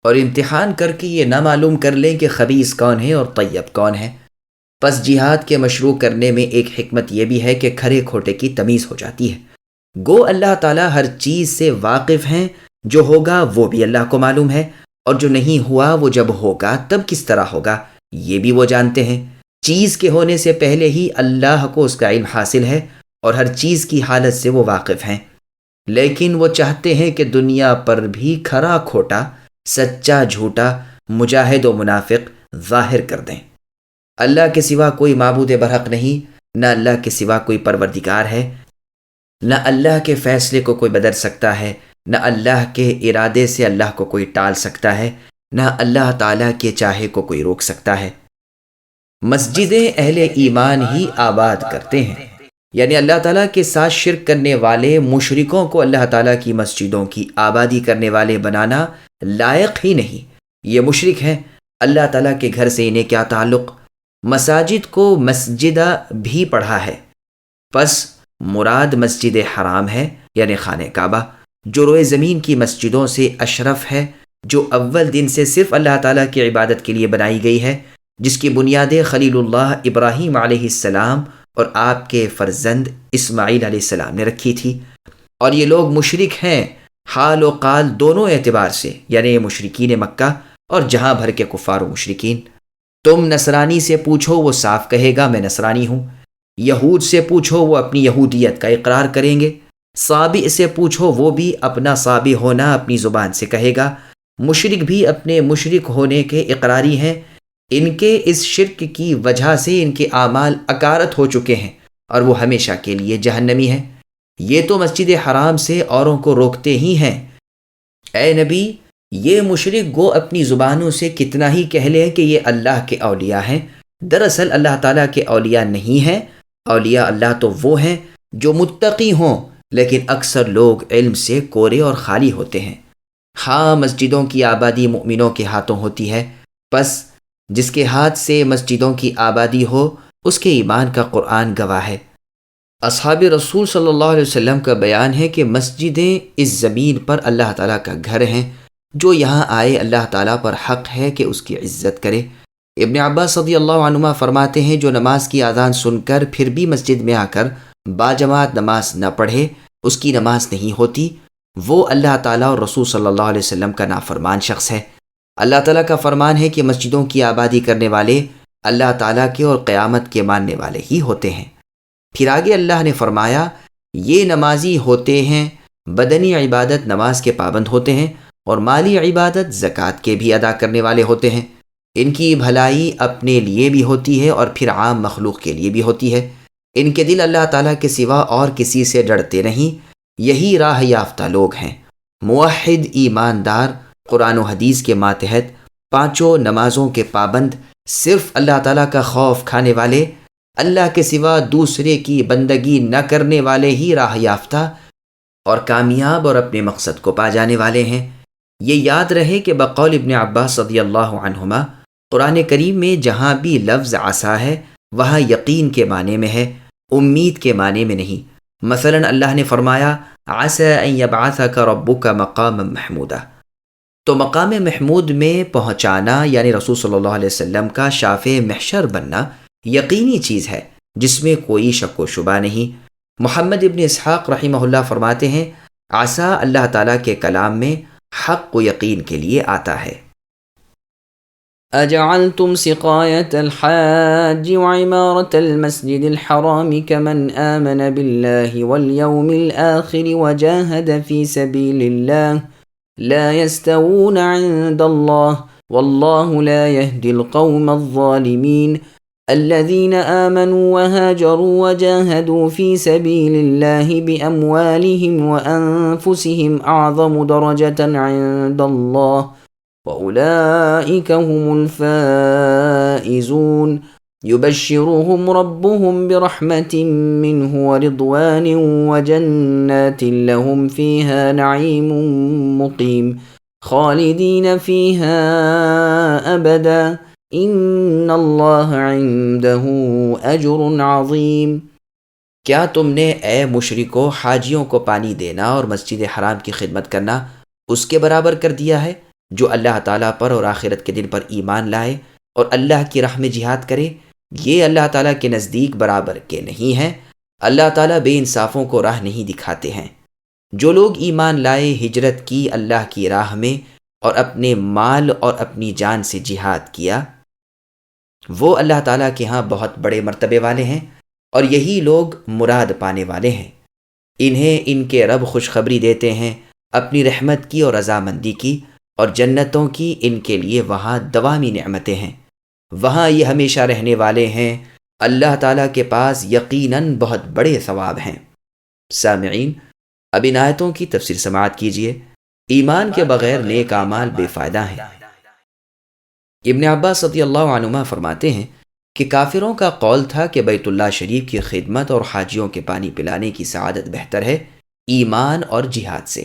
اور امتحان کر کے یہ نہ معلوم کر لیں کہ خبیث کون ہے اور طیب کون ہے. پس جہاد کے مشروع کرنے میں ایک حکمت یہ بھی ہے کہ کھرے کھوٹے کی تمیز ہو جاتی ہے. گو اللہ تعالیٰ ہر چیز سے واقف ہیں، جو ہوگا وہ بھی اللہ کو معلوم ہے، اور جو نہیں ہوا وہ جب ہوگا تب کس طرح ہوگا یہ بھی وہ جانتے ہیں. چیز کے ہونے سے پہلے ہی اللہ کو اس کا علم حاصل ہے اور ہر چیز کی حالت سے وہ واقف ہیں. لیکن وہ چاہتے ہیں کہ دنیا پر بھی کھرا کھوٹا، سچا جھوٹا، مجاہد و منافق ظاہر کر دیں. اللہ کے سوا کوئی معبود برحق نہیں، نہ اللہ کے سوا کوئی پروردگار ہے، نہ اللہ کے فیصلے کو کوئی بدل سکتا ہے، نہ اللہ کے ارادے سے اللہ کو کوئی ٹال سکتا ہے، نہ اللہ تعالیٰ کے چاہے کو کوئی روک سکتا ہے. مسجدیں اہل ایمان ہی آباد کرتے ہیں، یعنی اللہ تعالیٰ کے ساتھ شرک کرنے والے مشرکوں کو اللہ تعالیٰ کی مسجدوں کی آبادی کرنے والے بنانا لائق ہی نہیں. یہ مشرک ہیں، اللہ تعالیٰ کے گھر سے انہیں کیا تعلق. مساجد کو مسجدہ بھی پڑھا ہے، پس مراد مسجد حرام ہے یعنی خانہ کعبہ، جو روئے زمین کی مسجدوں سے اشرف ہے، جو اول دن سے صرف اللہ تعالیٰ کی عبادت کے لیے بنائی گئی ہے، جس کی بنیادیں خلیل اللہ ابراہیم علیہ السلام اور آپ کے فرزند اسماعیل علیہ السلام نے رکھی تھی. اور یہ لوگ مشرک ہیں حال و قال دونوں اعتبار سے، یعنی مشرکین مکہ اور جہاں بھر کے کفار و مشرکین. تم نصرانی سے پوچھو وہ صاف کہے گا میں نصرانی ہوں، یہود سے پوچھو وہ اپنی یہودیت کا اقرار کریں گے، صابئ سے پوچھو وہ بھی اپنا صابئ ہونا اپنی زبان سے کہے گا. مشرک بھی اپنے مشرک ہونے کے اقراری ہیں. ان کے اس شرک کی وجہ سے ان کے اعمال اکارت ہو چکے ہیں اور وہ ہمیشہ کے لیے جہنمی ہیں. یہ تو مسجد حرام سے اوروں کو روکتے ہی ہیں. اے نبی، یہ مشرک گو اپنی زبانوں سے کتنا ہی کہہ لیں کہ یہ اللہ کے اولیاء ہیں، دراصل اللہ تعالیٰ کے اولیاء نہیں ہیں. اولیاء اللہ تو وہ ہیں جو متقی ہوں، لیکن اکثر لوگ علم سے کورے اور خالی ہوتے ہیں. ہاں، مسجدوں کی آبادی مومنوں کے ہاتھوں ہوتی ہے، پس جس کے ہاتھ سے مسجدوں کی آبادی ہو اس کے ایمان کا قرآن گواہ ہے۔ اصحاب رسول صلی اللہ علیہ وسلم کا بیان ہے کہ مسجدیں اس زمین پر اللہ تعالیٰ کا گھر ہیں، جو یہاں آئے اللہ تعالیٰ پر حق ہے کہ اس کی عزت کرے۔ ابن عباس رضی اللہ عنہما فرماتے ہیں، جو نماز کی اذان سن کر پھر بھی مسجد میں آ کر باجماعت نماز نہ پڑھے، اس کی نماز نہیں ہوتی، وہ اللہ تعالیٰ اور رسول صلی اللہ علیہ وسلم کا نافرمان شخص ہے۔ اللہ تعالیٰ کا فرمان ہے کہ مسجدوں کی آبادی کرنے والے اللہ تعالیٰ کے اور قیامت کے ماننے والے ہی ہوتے ہیں۔ پھر آگے اللہ نے فرمایا، یہ نمازی ہوتے ہیں، بدنی عبادت نماز کے پابند ہوتے ہیں، اور مالی عبادت زکوٰۃ کے بھی ادا کرنے والے ہوتے ہیں۔ ان کی بھلائی اپنے لیے بھی ہوتی ہے اور پھر عام مخلوق کے لیے بھی ہوتی ہے۔ ان کے دل اللہ تعالیٰ کے سوا اور کسی سے ڈرتے نہیں، یہی راہ یافتہ لوگ ہیں۔ موحد ایماندار قرآن و حدیث کے ماتحت پانچوں نمازوں کے پابند، صرف اللہ تعالیٰ کا خوف کھانے والے، اللہ کے سوا دوسرے کی بندگی نہ کرنے والے ہی راہ یافتہ اور کامیاب اور اپنے مقصد کو پا جانے والے ہیں۔ یہ یاد رہے کہ بقول ابن عباس رضی اللہ عنہما، قرآن کریم میں جہاں بھی لفظ عصا ہے وہاں یقین کے معنی میں ہے، امید کے معنی میں نہیں۔ مثلا اللہ نے فرمایا، عسى ان يبعثك ربك مقاما محمودا، تو مقام محمود میں پہنچانا یعنی رسول صلی اللہ علیہ وسلم کا شافع محشر بننا یقینی چیز ہے جس میں کوئی شک و شبہ نہیں۔ محمد ابن اسحاق رحمہ اللہ فرماتے ہیں، عصا اللہ تعالیٰ کے کلام میں حق و یقین کے لیے آتا ہے۔ أجعلتم سقاية الحاج وعمارة المسجد الحرام كمن آمن بالله واليوم الآخر وجاهد في سبيل الله لا يستوون عند الله والله لا يهدي القوم الظالمين الذين آمنوا وهاجروا وجاهدوا في سبيل الله بأموالهم وأنفسهم أعظم درجة عند الله وَأُولَئِكَ هُمُ الْفَائِزُونَ يُبَشِّرُهُمْ رَبُّهُمْ بِرَحْمَةٍ مِّنْهُ وَرِضْوَانٍ وَجَنَّاتٍ لَهُمْ فِيهَا نَعِيمٌ مُّقِيمٌ خَالِدِينَ فِيهَا أَبَدًا إِنَّ اللَّهَ عِندَهُ أَجْرٌ عَظِيمٌ۔ کیا تم نے اے مشرکو حاجیوں کو پانی دینا اور مسجد حرام کی خدمت کرنا اس کے برابر کر دیا ہے جو اللہ تعالیٰ پر اور آخرت کے دن پر ایمان لائے اور اللہ کی راہ میں جہاد کرے؟ یہ اللہ تعالیٰ کے نزدیک برابر کے نہیں ہیں۔ اللہ تعالیٰ بے انصافوں کو راہ نہیں دکھاتے ہیں۔ جو لوگ ایمان لائے، ہجرت کی اللہ کی راہ میں اور اپنے مال اور اپنی جان سے جہاد کیا، وہ اللہ تعالیٰ کے ہاں بہت بڑے مرتبے والے ہیں، اور یہی لوگ مراد پانے والے ہیں۔ انہیں ان کے رب خوشخبری دیتے ہیں اپنی رحمت کی اور رضامندی کی، اور جنتوں کی ان کے لیے وہاں دوامی نعمتیں ہیں، وہاں یہ ہمیشہ رہنے والے ہیں۔ اللہ تعالیٰ کے پاس یقیناً بہت بڑے ثواب ہیں۔ سامعین، اب ان آیتوں کی تفسیر سماعت کیجیے۔ ایمان کے بغیر نیک اعمال بے فائدہ ہیں۔ ابن عباس رضی اللہ عنہما فرماتے ہیں کہ کافروں کا قول تھا کہ بیت اللہ شریف کی خدمت اور حاجیوں کے پانی پلانے کی سعادت بہتر ہے ایمان اور جہاد سے۔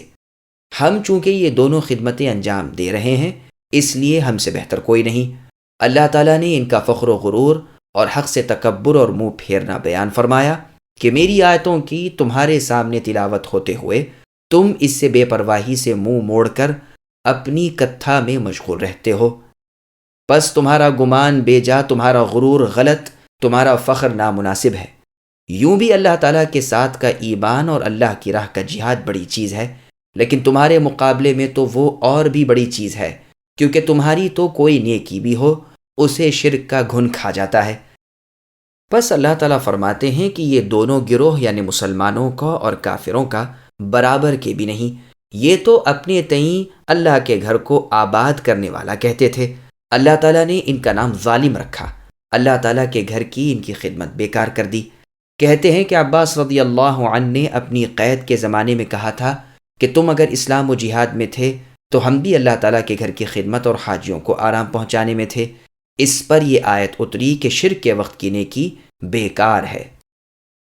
ہم چونکہ یہ دونوں خدمتیں انجام دے رہے ہیں، اس لیے ہم سے بہتر کوئی نہیں۔ اللہ تعالیٰ نے ان کا فخر و غرور اور حق سے تکبر اور منہ پھیرنا بیان فرمایا کہ میری آیتوں کی تمہارے سامنے تلاوت ہوتے ہوئے تم اس سے بے پرواہی سے منہ موڑ کر اپنی کتھا میں مشغول رہتے ہو، بس تمہارا گمان بے جا، تمہارا غرور غلط، تمہارا فخر نامناسب ہے۔ یوں بھی اللہ تعالیٰ کے ساتھ کا ایمان اور اللہ کی راہ کا جہاد بڑی چیز ہے، لیکن تمہارے مقابلے میں تو وہ اور بھی بڑی چیز ہے، کیونکہ تمہاری تو کوئی نیکی بھی ہو اسے شرک کا گھن کھا جاتا ہے۔ بس اللہ تعالیٰ فرماتے ہیں کہ یہ دونوں گروہ یعنی مسلمانوں کا اور کافروں کا برابر کے بھی نہیں۔ یہ تو اپنے تئیں اللہ کے گھر کو آباد کرنے والا کہتے تھے، اللہ تعالیٰ نے ان کا نام ظالم رکھا، اللہ تعالیٰ کے گھر کی ان کی خدمت بیکار کر دی۔ کہتے ہیں کہ عباس رضی اللہ عنہ نے اپنی قید کے زمانے میں کہا تھا کہ تم اگر اسلام و جہاد میں تھے تو ہم بھی اللہ تعالیٰ کے گھر کی خدمت اور حاجیوں کو آرام پہنچانے میں تھے۔ اس پر یہ آیت اتری کہ شرک کے وقت کی نیکی بیکار ہے۔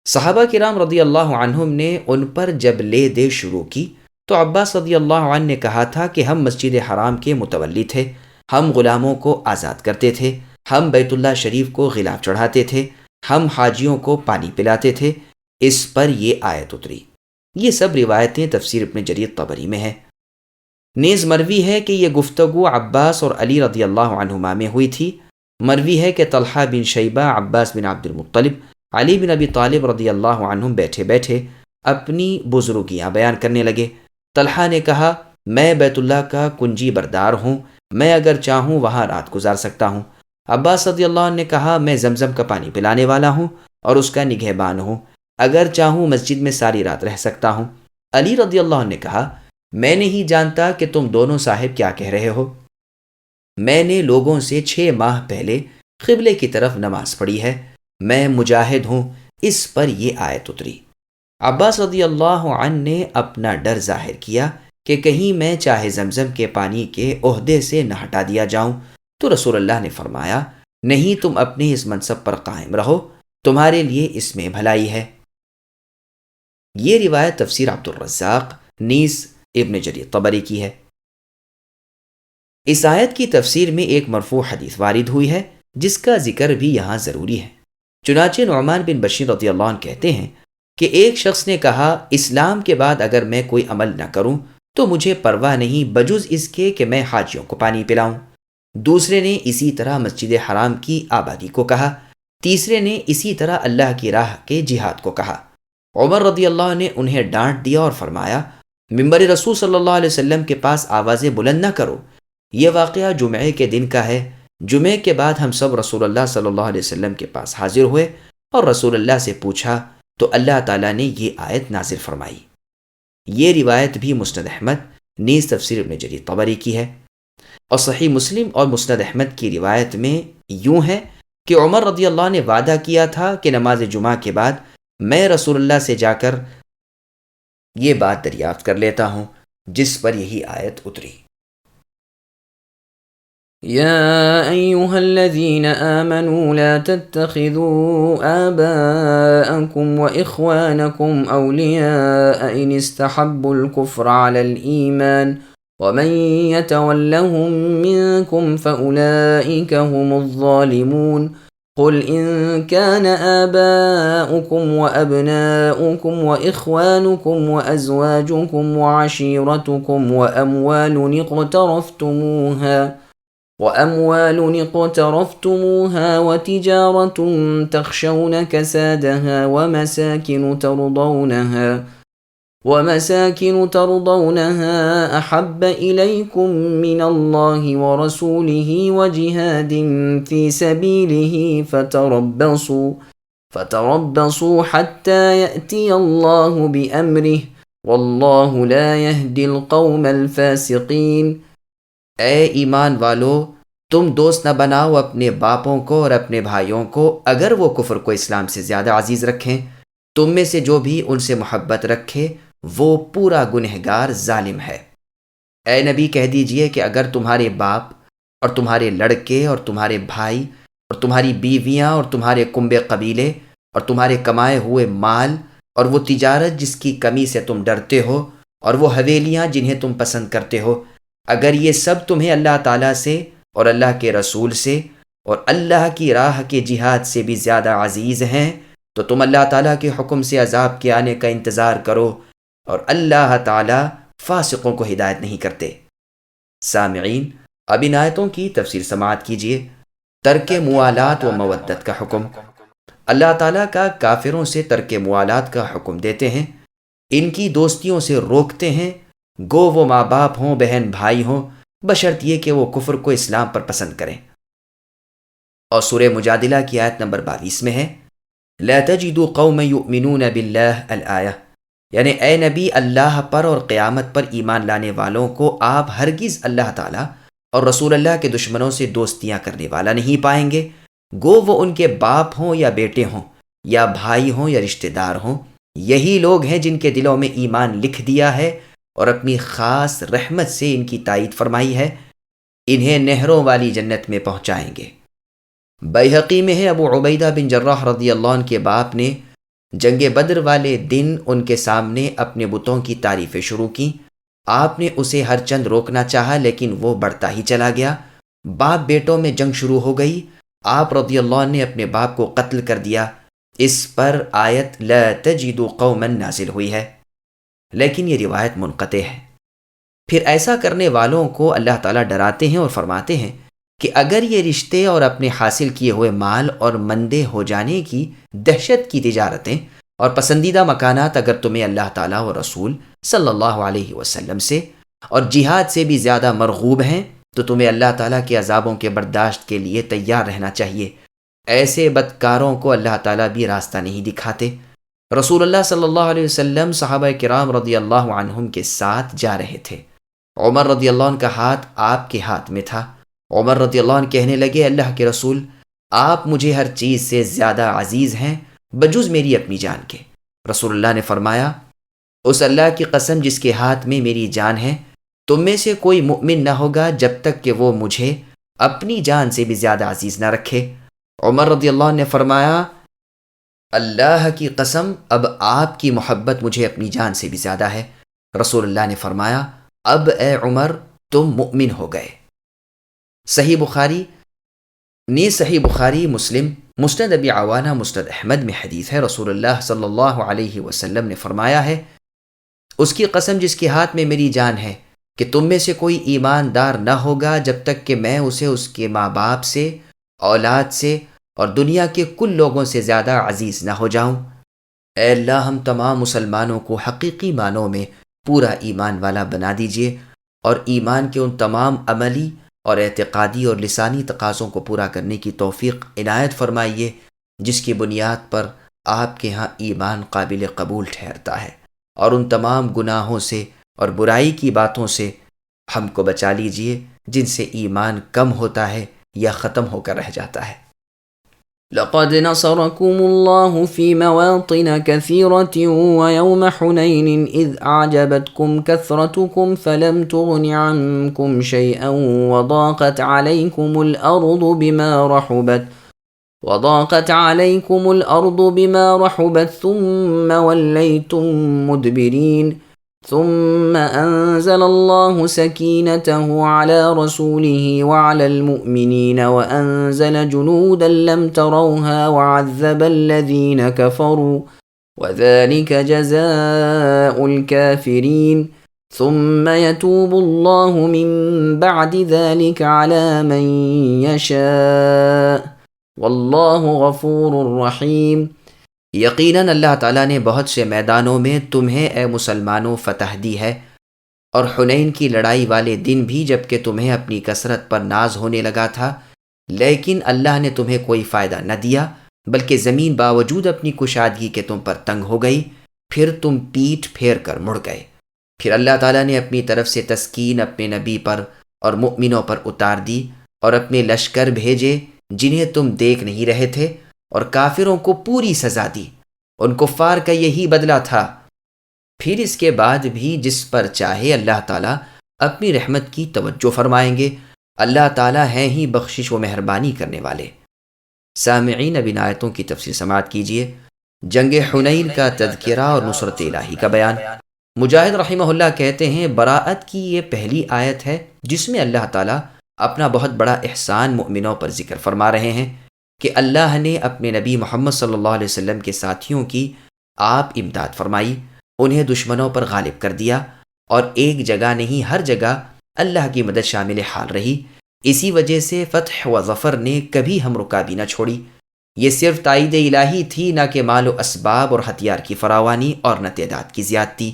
صحابہ کرام رضی اللہ عنہم نے ان پر جب لے دے شروع کی تو عباس رضی اللہ عنہ نے کہا تھا کہ ہم مسجد حرام کے متولی تھے، ہم غلاموں کو آزاد کرتے تھے، ہم بیت اللہ شریف کو غلاف چڑھاتے تھے، ہم حاجیوں کو پانی پلاتے تھے۔ اس پر یہ آیت اتری۔ یہ سب روایتیں تفسیر ابن جریر طبری میں ہیں۔ نیز مروی ہے کہ یہ گفتگو عباس اور علی رضی اللہ عنہما میں ہوئی تھی۔ مروی ہے کہ طلحہ بن شیبہ، عباس بن عبد المطلب، علی بن ابی طالب رضی اللہ عنہم بیٹھے بیٹھے اپنی بزرگیاں بیان کرنے لگے۔ طلحہ نے کہا، میں بیت اللہ کا کنجی بردار ہوں، میں اگر چاہوں وہاں رات گزار سکتا ہوں۔ عباس رضی اللہ عنہ نے کہا، میں زمزم کا پانی پلانے والا ہوں اور اس کا نگہبان ہوں، اگر چاہوں مسجد میں ساری رات رہ سکتا ہوں۔ علی رضی اللہ عنہ نے کہا، میں نہیں جانتا کہ تم دونوں صاحب کیا کہہ رہے ہو، میں نے لوگوں سے 6 ماہ پہلے قبلے کی طرف نماز پڑھی ہے، میں مجاہد ہوں۔ اس پر یہ آیت اتری۔ عباس رضی اللہ عنہ نے اپنا ڈر ظاہر کیا کہ کہیں میں چاہے زمزم کے پانی کے عہدے سے نہ ہٹا دیا جاؤں، تو رسول اللہ نے فرمایا، نہیں، تم اپنے اس منصب پر قائم رہو، تمہارے لیے اس میں بھلائی ہے۔ یہ روایت تفسیر عبد الرزاق نیز ابن جریر طبری کی ہے۔ اس آیت کی تفسیر میں ایک مرفوع حدیث وارد ہوئی ہے جس کا ذکر بھی یہاں ضروری ہے۔ چنانچہ نعمان بن بشیر رضی اللہ عنہ کہتے ہیں کہ ایک شخص نے کہا، اسلام کے بعد اگر میں کوئی عمل نہ کروں تو مجھے پرواہ نہیں بجز اس کے کہ میں حاجیوں کو پانی پلاؤں۔ دوسرے نے اسی طرح مسجد حرام کی آبادی کو کہا، تیسرے نے اسی طرح اللہ کی راہ کے جہاد کو کہا۔ عمر رضی اللہ عنہ نے انہیں ڈانٹ دیا اور فرمایا، ممبر رسول صلی اللہ علیہ وسلم کے پاس آوازیں بلند نہ کرو، یہ واقعہ جمعے کے دن کا ہے۔ جمعے کے بعد ہم سب رسول اللہ صلی اللہ علیہ وسلم کے پاس حاضر ہوئے اور رسول اللہ سے پوچھا تو اللہ تعالیٰ نے یہ آیت نازل فرمائی۔ یہ روایت بھی مسند احمد نیز تفسیر ابن جریر طبری کی ہے، اور صحیح مسلم اور مسند احمد کی روایت میں یوں ہے کہ عمر رضی اللہ نے وعدہ کیا تھا کہ نماز جمعہ کے بعد میں رسول اللہ سے جا کر یہ بات دریافت کر لیتا ہوں، جس پر یہی آیت اتری۔ يا أيها الذين آمنوا لا تتخذوا آباءكم وإخوانكم أولياء إن استحبوا الكفر على الإيمان ومن يتولهم منكم فأولئك هم الظالمون قل إن كان آباؤكم وأبناؤكم وإخوانكم وأزواجكم وعشيرتكم وأموال اقترفتموها وتجارة تخشون كسادها ومساكن ترضونها أحب إليكم من الله ورسوله وجهاد في سبيله فتربصوا حتى يأتي الله بأمره والله لا يهدي القوم الفاسقين۔ اے ایمان والو، تم دوست نہ بناؤ اپنے باپوں کو اور اپنے بھائیوں کو اگر وہ کفر کو اسلام سے زیادہ عزیز رکھیں۔ تم میں سے جو بھی ان سے محبت رکھے وہ پورا گنہگار ظالم ہے۔ اے نبی کہہ دیجئے کہ اگر تمہارے باپ اور تمہارے لڑکے اور تمہارے بھائی اور تمہاری بیویاں اور تمہارے کنبے قبیلے اور تمہارے کمائے ہوئے مال اور وہ تجارت جس کی کمی سے تم ڈرتے ہو اور وہ حویلیاں جنہیں تم پسند کرتے ہو، اگر یہ سب تمہیں اللہ تعالیٰ سے اور اللہ کے رسول سے اور اللہ کی راہ کے جہاد سے بھی زیادہ عزیز ہیں تو تم اللہ تعالیٰ کے حکم سے عذاب کے آنے کا انتظار کرو، اور اللہ تعالیٰ فاسقوں کو ہدایت نہیں کرتے۔ سامعین، اب ان آیتوں کی تفسیر سماعت کیجیے۔ ترک موالات و مودت کا حکم۔ اللہ تعالیٰ کا کافروں سے ترک موالات کا حکم دیتے ہیں، ان کی دوستیوں سے روکتے ہیں، گو وہ ماں باپ ہوں، بہن بھائی ہوں، بشرط یہ کہ وہ کفر کو اسلام پر پسند کریں۔ اور سورہ مجادلہ کی آیت نمبر 22 میں ہے، لا تجدوا قوم یؤمنون باللہ الآیہ، یعنی اے نبی، اللہ پر اور قیامت پر ایمان لانے والوں کو آپ ہرگز اللہ تعالیٰ اور رسول اللہ کے دشمنوں سے دوستیاں کرنے والا نہیں پائیں گے، گو وہ ان کے باپ ہوں یا بیٹے ہوں یا بھائی ہوں یا رشتہ دار ہوں۔ یہی لوگ ہیں جن کے دلوں میں ایمان لکھ دیا ہے اور اپنی خاص رحمت سے ان کی تائید فرمائی ہے، انہیں نہروں والی جنت میں پہنچائیں گے۔ بیہقی میں ہے، ابو عبیدہ بن جراح رضی اللہ عنہ کے باپ نے جنگ بدر والے دن ان کے سامنے اپنے بتوں کی تعریفیں شروع کی آپ نے اسے ہر چند روکنا چاہا لیکن وہ بڑھتا ہی چلا گیا۔ باپ بیٹوں میں جنگ شروع ہو گئی، آپ رضی اللہ عنہ نے اپنے باپ کو قتل کر دیا۔ اس پر آیت لا تجد قوما نازل ہوئی ہے، لیکن یہ روایت منقطع ہے۔ پھر ایسا کرنے والوں کو اللہ تعالیٰ ڈراتے ہیں اور فرماتے ہیں کہ اگر یہ رشتے اور اپنے حاصل کیے ہوئے مال اور مندے ہو جانے کی دہشت کی تجارتیں اور پسندیدہ مکانات اگر تمہیں اللہ تعالیٰ و رسول صلی اللہ علیہ وسلم سے اور جہاد سے بھی زیادہ مرغوب ہیں تو تمہیں اللہ تعالیٰ کے عذابوں کے برداشت کے لیے تیار رہنا چاہیے۔ ایسے بدکاروں کو اللہ تعالیٰ بھی راستہ نہیں دکھاتے۔ رسول اللہ صلی اللہ علیہ وسلم صحابہ کرام رضی اللہ عنہم کے ساتھ جا رہے تھے۔ عمر رضی اللہ عنہ کا ہاتھ آپ کے ہاتھ میں تھا۔ عمر رضی اللہ عنہ کہنے لگے، اللہ کے رسول، آپ مجھے ہر چیز سے زیادہ عزیز ہیں بجز میری اپنی جان کے۔ رسول اللہ نے فرمایا، اس اللہ کی قسم جس کے ہاتھ میں میری جان ہے، تم میں سے کوئی مؤمن نہ ہوگا جب تک کہ وہ مجھے اپنی جان سے بھی زیادہ عزیز نہ رکھے۔ عمر رضی اللہ عنہ نے فرمایا، اللہ کی قسم اب آپ کی محبت مجھے اپنی جان سے بھی زیادہ ہے۔ رسول اللہ نے فرمایا، اب اے عمر تم مؤمن ہو گئے۔ صحیح بخاری، مسلم، مسند ابی عوانہ، مسند احمد میں حدیث ہے، رسول اللہ صلی اللہ علیہ وسلم نے فرمایا ہے، اس کی قسم جس کے ہاتھ میں میری جان ہے کہ تم میں سے کوئی ایماندار نہ ہوگا جب تک کہ میں اسے اس کے ماں باپ سے، اولاد سے اور دنیا کے کل لوگوں سے زیادہ عزیز نہ ہو جاؤں۔ اے اللہ ہم تمام مسلمانوں کو حقیقی معنوں میں پورا ایمان والا بنا دیجیے اور ایمان کے ان تمام عملی اور اعتقادی اور لسانی تقاضوں کو پورا کرنے کی توفیق عنایت فرمائیے جس کی بنیاد پر آپ کے ہاں ایمان قابل قبول ٹھہرتا ہے، اور ان تمام گناہوں سے اور برائی کی باتوں سے ہم کو بچا لیجیے جن سے ایمان کم ہوتا ہے یا ختم ہو کر رہ جاتا ہے۔ لقد نصركم الله في مواطن كثيرة ويوم حنين إذ أعجبتكم كثرتكم فلم تغن عنكم شيئا وضاقت عليكم الأرض بما رحبت ثم وليتم مدبرين ثم أنزل الله سكينته على رسوله وعلى المؤمنين وأنزل جنودا لم تروها وعذب الذين كفروا وذلك جزاء الكافرين ثم يتوب الله من بعد ذلك على من يشاء والله غفور رحيم۔ یقیناً اللہ تعالیٰ نے بہت سے میدانوں میں تمہیں اے مسلمانوں فتح دی ہے، اور حنین کی لڑائی والے دن بھی جب کہ تمہیں اپنی کثرت پر ناز ہونے لگا تھا، لیکن اللہ نے تمہیں کوئی فائدہ نہ دیا بلکہ زمین باوجود اپنی کشادگی کے تم پر تنگ ہو گئی، پھر تم پیٹھ پھیر کر مڑ گئے۔ پھر اللہ تعالیٰ نے اپنی طرف سے تسکین اپنے نبی پر اور مؤمنوں پر اتار دی اور اپنے لشکر بھیجے جنہیں تم دیکھ نہیں رہے تھے، اور کافروں کو پوری سزا دی۔ ان کفار کا یہی بدلہ تھا۔ پھر اس کے بعد بھی جس پر چاہے اللہ تعالیٰ اپنی رحمت کی توجہ فرمائیں گے۔ اللہ تعالیٰ ہیں ہی بخشش و مہربانی کرنے والے۔ سامعین، اب ان آیتوں کی تفصیل سماعت کیجیے۔ جنگ حنین کا تذکرہ اور نصرت الہی کا بیان۔ مجاہد رحمہ اللہ کہتے ہیں، براءت کی یہ پہلی آیت ہے جس میں اللہ تعالیٰ اپنا بہت بڑا احسان مؤمنوں پر ذکر فرما رہے ہیں کہ اللہ نے اپنے نبی محمد صلی اللہ علیہ وسلم کے ساتھیوں کی آپ امداد فرمائی، انہیں دشمنوں پر غالب کر دیا، اور ایک جگہ نہیں ہر جگہ اللہ کی مدد شامل حال رہی۔ اسی وجہ سے فتح و ظفر نے کبھی ہم رکابی نہ چھوڑی۔ یہ صرف تائید الہی تھی، نہ کہ مال و اسباب اور ہتھیار کی فراوانی اور نہ تعداد کی زیادتی۔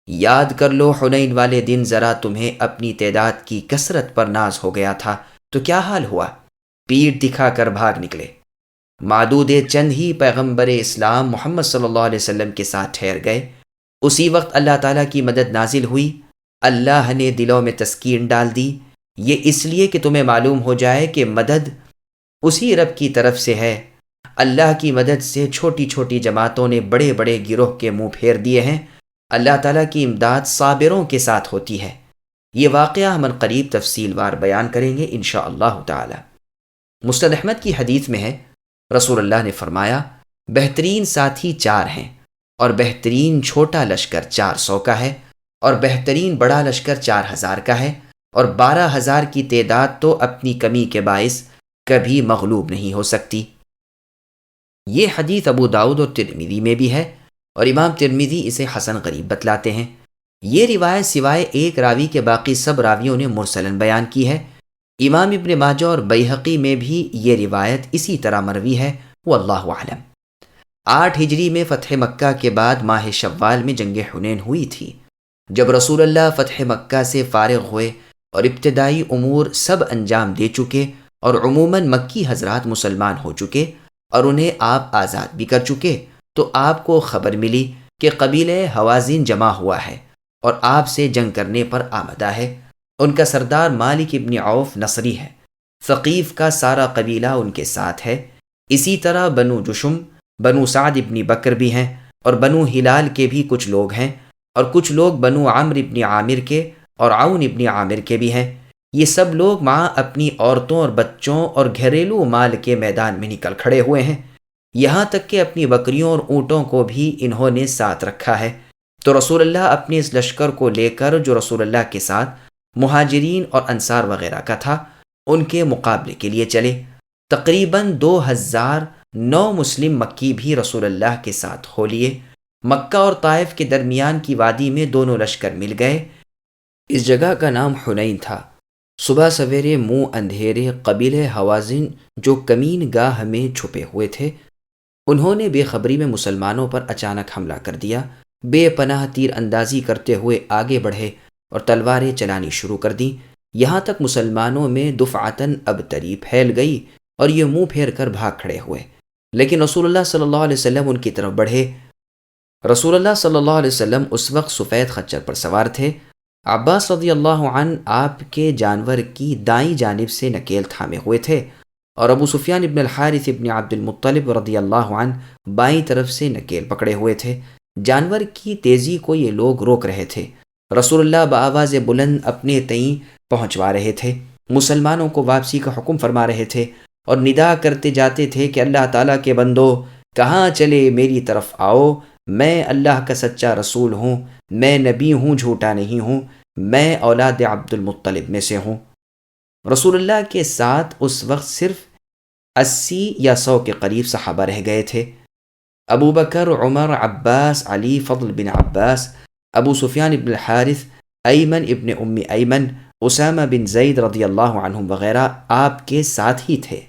یاد کر لو حنین والے دن ذرا تمہیں اپنی تعداد کی کثرت پر ناز ہو گیا تھا تو کیا حال ہوا، پیٹھ دکھا کر بھاگ نکلے۔ معدود چند ہی پیغمبر اسلام محمد صلی اللہ علیہ وسلم کے ساتھ ٹھہر گئے۔ اسی وقت اللہ تعالیٰ کی مدد نازل ہوئی۔ اللہ نے دلوں میں تسکین ڈال دی، یہ اس لیے کہ تمہیں معلوم ہو جائے کہ مدد اسی رب کی طرف سے ہے۔ اللہ کی مدد سے چھوٹی چھوٹی جماعتوں نے بڑے بڑے گروہ کے منہ پھیر دیے ہیں۔ اللہ تعالیٰ کی امداد صابروں کے ساتھ ہوتی ہے۔ یہ واقعہ ہم قریب تفصیل وار بیان کریں گے انشاءاللہ تعالی۔ مسند احمد کی حدیث میں ہے، رسول اللہ نے فرمایا، بہترین ساتھی 4 ہیں، اور بہترین چھوٹا لشکر 400 کا ہے، اور بہترین بڑا لشکر 4000 کا ہے، اور 12,000 کی تعداد تو اپنی کمی کے باعث کبھی مغلوب نہیں ہو سکتی۔ یہ حدیث ابو داؤد اور ترمذی میں بھی ہے، اور امام ترمذی اسے حسن غریب بتلاتے ہیں۔ یہ روایت سوائے ایک راوی کے باقی سب راویوں نے مرسلن بیان کی ہے۔ امام ابن ماجہ اور بیہقی میں بھی یہ روایت اسی طرح مروی ہے، واللہ اعلم۔ 8 ہجری میں فتح مکہ کے بعد ماہ شوال میں جنگ حنین ہوئی تھی، جب رسول اللہ فتح مکہ سے فارغ ہوئے اور ابتدائی امور سب انجام دے چکے، اور عموماً مکی حضرات مسلمان ہو چکے اور انہیں آپ آزاد بھی کر چکے، تو آپ کو خبر ملی کہ قبیلہ حوازن جمع ہوا ہے اور آپ سے جنگ کرنے پر آمدہ ہے۔ ان کا سردار مالک ابن عوف نصری ہے، ثقیف کا سارا قبیلہ ان کے ساتھ ہے، اسی طرح بنو جشم، بنو سعد ابن بکر بھی ہیں، اور بنو ہلال کے بھی کچھ لوگ ہیں، اور کچھ لوگ بنو عمرو ابن عامر کے اور عون ابن عامر کے بھی ہیں۔ یہ سب لوگ ماں اپنی عورتوں اور بچوں اور گھریلو مال کے میدان میں نکل کھڑے ہوئے ہیں، یہاں تک کہ اپنی بکریوں اور اونٹوں کو بھی انہوں نے ساتھ رکھا ہے۔ تو رسول اللہ اپنے اس لشکر کو لے کر، جو رسول اللہ کے ساتھ مہاجرین اور انصار وغیرہ کا تھا، ان کے مقابلے کے لیے چلے۔ تقریباً 2009 مسلم مکی بھی رسول اللہ کے ساتھ ہو لیے۔ مکہ اور طائف کے درمیان کی وادی میں دونوں لشکر مل گئے۔ اس جگہ کا نام حنین تھا۔ صبح سویرے منہ اندھیرے قبیلہ حوازن جو کمین گاہ میں چھپے ہوئے تھے، انہوں نے بے خبری میں مسلمانوں پر اچانک حملہ کر دیا۔ بے پناہ تیر اندازی کرتے ہوئے آگے بڑھے اور تلواریں چلانی شروع کر دیں، یہاں تک مسلمانوں میں دفعتاً ابتری پھیل گئی اور یہ منہ پھیر کر بھاگ کھڑے ہوئے، لیکن رسول اللہ صلی اللہ علیہ وسلم ان کی طرف بڑھے۔ رسول اللہ صلی اللہ علیہ وسلم اس وقت سفید خچر پر سوار تھے۔ عباس رضی اللہ عنہ آپ کے جانور کی دائیں جانب سے نکیل تھامے ہوئے تھے، اور ابو سفیان ابن الحارث ابن عبد المطلب رضی اللہ عنہ بائیں طرف سے نکیل پکڑے ہوئے تھے۔ جانور کی تیزی کو یہ لوگ روک رہے تھے۔ رسول اللہ بآواز بلند اپنے تئیں پہنچوا رہے تھے، مسلمانوں کو واپسی کا حکم فرما رہے تھے، اور ندا کرتے جاتے تھے کہ اللہ تعالیٰ کے بندو، کہاں چلے، میری طرف آؤ، میں اللہ کا سچا رسول ہوں، میں نبی ہوں، جھوٹا نہیں ہوں، میں اولاد عبد المطلب میں سے ہوں۔ رسول اللہ کے ساتھ اس وقت صرف 80 یا 100 کے قریب صحابہ رہ گئے تھے۔ ابو بکر، عمر، عباس، علی، فضل بن عباس، ابو سفیان ابن الحارث، ایمن ابن ام ایمن، اسامہ بن زید رضی اللہ عنہم وغیرہ آپ کے ساتھ ہی تھے۔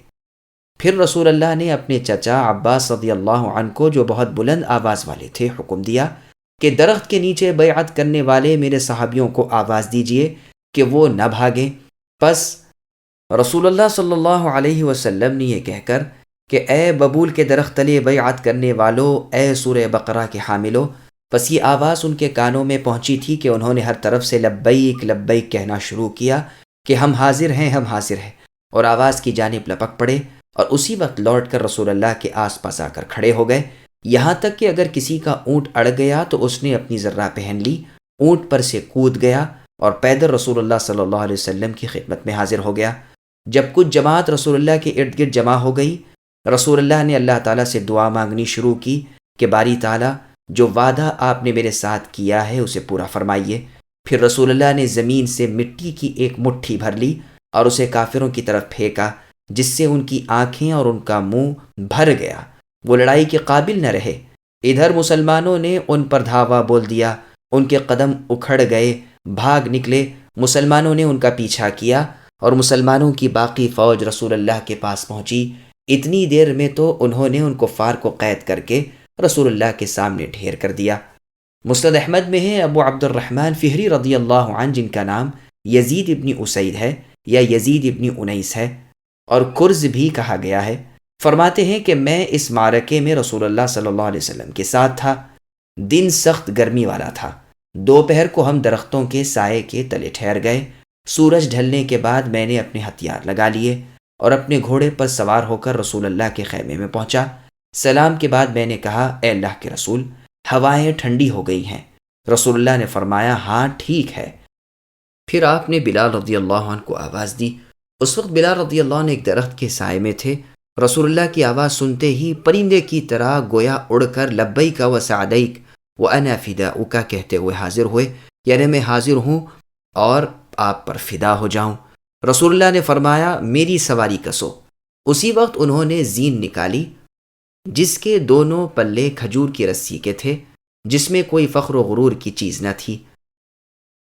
پھر رسول اللہ نے اپنے چچا عباس رضی اللہ عنہ کو، جو بہت بلند آواز والے تھے، حکم دیا کہ درخت کے نیچے بیعت کرنے والے میرے صحابیوں کو آواز دیجئے کہ وہ نہ بھاگیں۔ پس رسول اللہ صلی اللہ علیہ وسلم نے یہ کہہ کر کہ اے ببول کے درخت تلے بیعت کرنے والو، اے سورہ بقرہ کے حاملو، پس یہ آواز ان کے کانوں میں پہنچی تھی کہ انہوں نے ہر طرف سے لبیک لبیک کہنا شروع کیا کہ ہم حاضر ہیں، ہم حاضر ہیں، اور آواز کی جانب لپک پڑے، اور اسی وقت لوٹ کر رسول اللہ کے آس پاس آ کر کھڑے ہو گئے، یہاں تک کہ اگر کسی کا اونٹ اڑ گیا تو اس نے اپنی ذرہ پہن لی، اونٹ پر سے کود گیا اور پیدل رسول اللہ صلی اللہ علیہ وسلم کی خدمت میں حاضر ہو گیا۔ جب کچھ جماعت رسول اللہ کے ارد گرد جمع ہو گئی، رسول اللہ نے اللہ تعالیٰ سے دعا مانگنی شروع کی کہ باری تعالیٰ، جو وعدہ آپ نے میرے ساتھ کیا ہے اسے پورا فرمائیے۔ پھر رسول اللہ نے زمین سے مٹی کی ایک مٹھی بھر لی اور اسے کافروں کی طرف پھینکا، جس سے ان کی آنکھیں اور ان کا منہ بھر گیا، وہ لڑائی کے قابل نہ رہے۔ ادھر مسلمانوں نے ان پر دھاوا بول دیا، ان کے قدم اکھڑ گئے، بھاگ نکلے۔ مسلمانوں نے ان کا پیچھا کیا اور مسلمانوں کی باقی فوج رسول اللہ کے پاس پہنچی۔ اتنی دیر میں تو انہوں نے ان کفار کو قید کر کے رسول اللہ کے سامنے ڈھیر کر دیا۔ مسند احمد میں ہے، ابو عبد الرحمن فہری رضی اللہ عنہ، جن کا نام یزید ابن اسید ہے یا یزید ابن انیس ہے اور کرز بھی کہا گیا ہے، فرماتے ہیں کہ میں اس معرکے میں رسول اللہ صلی اللہ علیہ وسلم کے ساتھ تھا۔ دن سخت گرمی والا تھا۔ دوپہر کو ہم درختوں کے سائے کے تلے ٹھہر گئے۔ سورج ڈھلنے کے بعد میں نے اپنے ہتھیار لگا لیے اور اپنے گھوڑے پر سوار ہو کر رسول اللہ کے خیمے میں پہنچا۔ سلام کے بعد میں نے کہا، اے اللہ کے رسول، ہوائیں ٹھنڈی ہو گئی ہیں۔ رسول اللہ نے فرمایا، ہاں ٹھیک ہے۔ پھر آپ نے بلال رضی اللہ عنہ کو آواز دی۔ اس وقت بلال رضی اللہ عنہ ایک درخت کے سائے میں تھے۔ رسول اللہ کی آواز سنتے ہی پرندے کی طرح گویا اڑ کر لبیک و سعدیک وانا فداؤک کہتے ہوئے حاضر ہوئے۔ یعنی میں حاضر ہوں اور آپ پر فدا ہو جاؤں۔ رسول اللہ نے فرمایا میری سواری کسو۔ اسی وقت انہوں نے زین نکالی جس کے دونوں پلے کھجور کی رسی کے تھے، جس میں کوئی فخر و غرور کی چیز نہ تھی۔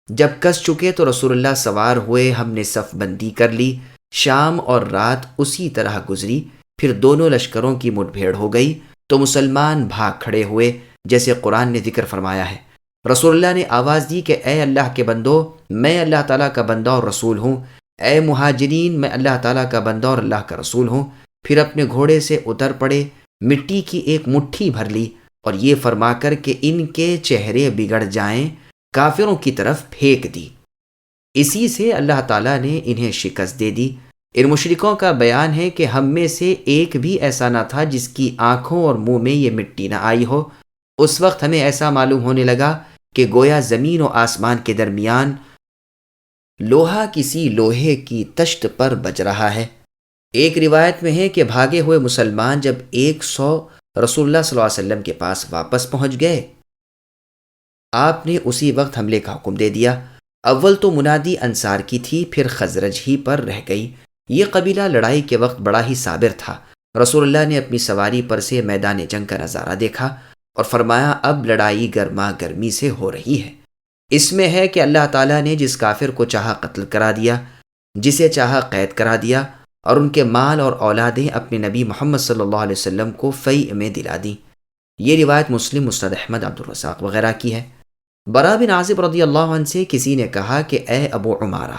جب کس چکے تو رسول اللہ سوار ہوئے، ہم نے صف بندی کر لی۔ شام اور رات اسی طرح گزری، پھر دونوں لشکروں کی مٹ بھیڑ ہو گئی تو مسلمان بھاگ کھڑے ہوئے، جیسے قرآن نے ذکر فرمایا ہے۔ رسول اللہ نے آواز دی کہ اے اللہ کے بندو، میں اللہ تعالیٰ کا بندہ اور رسول ہوں۔ اے مہاجرین، میں اللہ تعالیٰ کا بندہ اور اللہ کا رسول ہوں۔ پھر اپنے گھوڑے سے اتر پڑے، مٹی کی ایک مٹھی بھر لی اور یہ فرما کر کہ ان کے چہرے بگڑ جائیں کافروں کی طرف پھینک دی۔ اسی سے اللہ تعالیٰ نے انہیں شکست دے دی۔ ان مشرکوں کا بیان ہے کہ ہم میں سے ایک بھی ایسا نہ تھا جس کی آنکھوں اور منہ میں یہ مٹی نہ آئی ہو۔ اس وقت ہمیں ایسا معلوم ہونے لگا کہ گویا زمین و آسمان کے درمیان لوہا کسی لوہے کی تشت پر بج رہا ہے۔ ایک روایت میں ہے کہ بھاگے ہوئے مسلمان جب 100 رسول اللہ صلی اللہ علیہ وسلم کے پاس واپس پہنچ گئے، آپ نے اسی وقت حملے کا حکم دے دیا۔ اول تو منادی انصار کی تھی، پھر خزرج ہی پر رہ گئی۔ یہ قبیلہ لڑائی کے وقت بڑا ہی صابر تھا۔ رسول اللہ نے اپنی سواری پر سے میدان جنگ کا نظارہ دیکھا اور فرمایا اب لڑائی گرما گرمی سے ہو رہی ہے۔ اس میں ہے کہ اللہ تعالیٰ نے جس کافر کو چاہا قتل کرا دیا، جسے چاہا قید کرا دیا، اور ان کے مال اور اولادیں اپنے نبی محمد صلی اللہ علیہ وسلم کو فیء میں دلا دیں۔ یہ روایت مسلم، مسند احمد، عبد الرزاق وغیرہ کی ہے۔ برا بن عازب رضی اللہ عنہ سے کسی نے کہا کہ اے ابو عمارہ،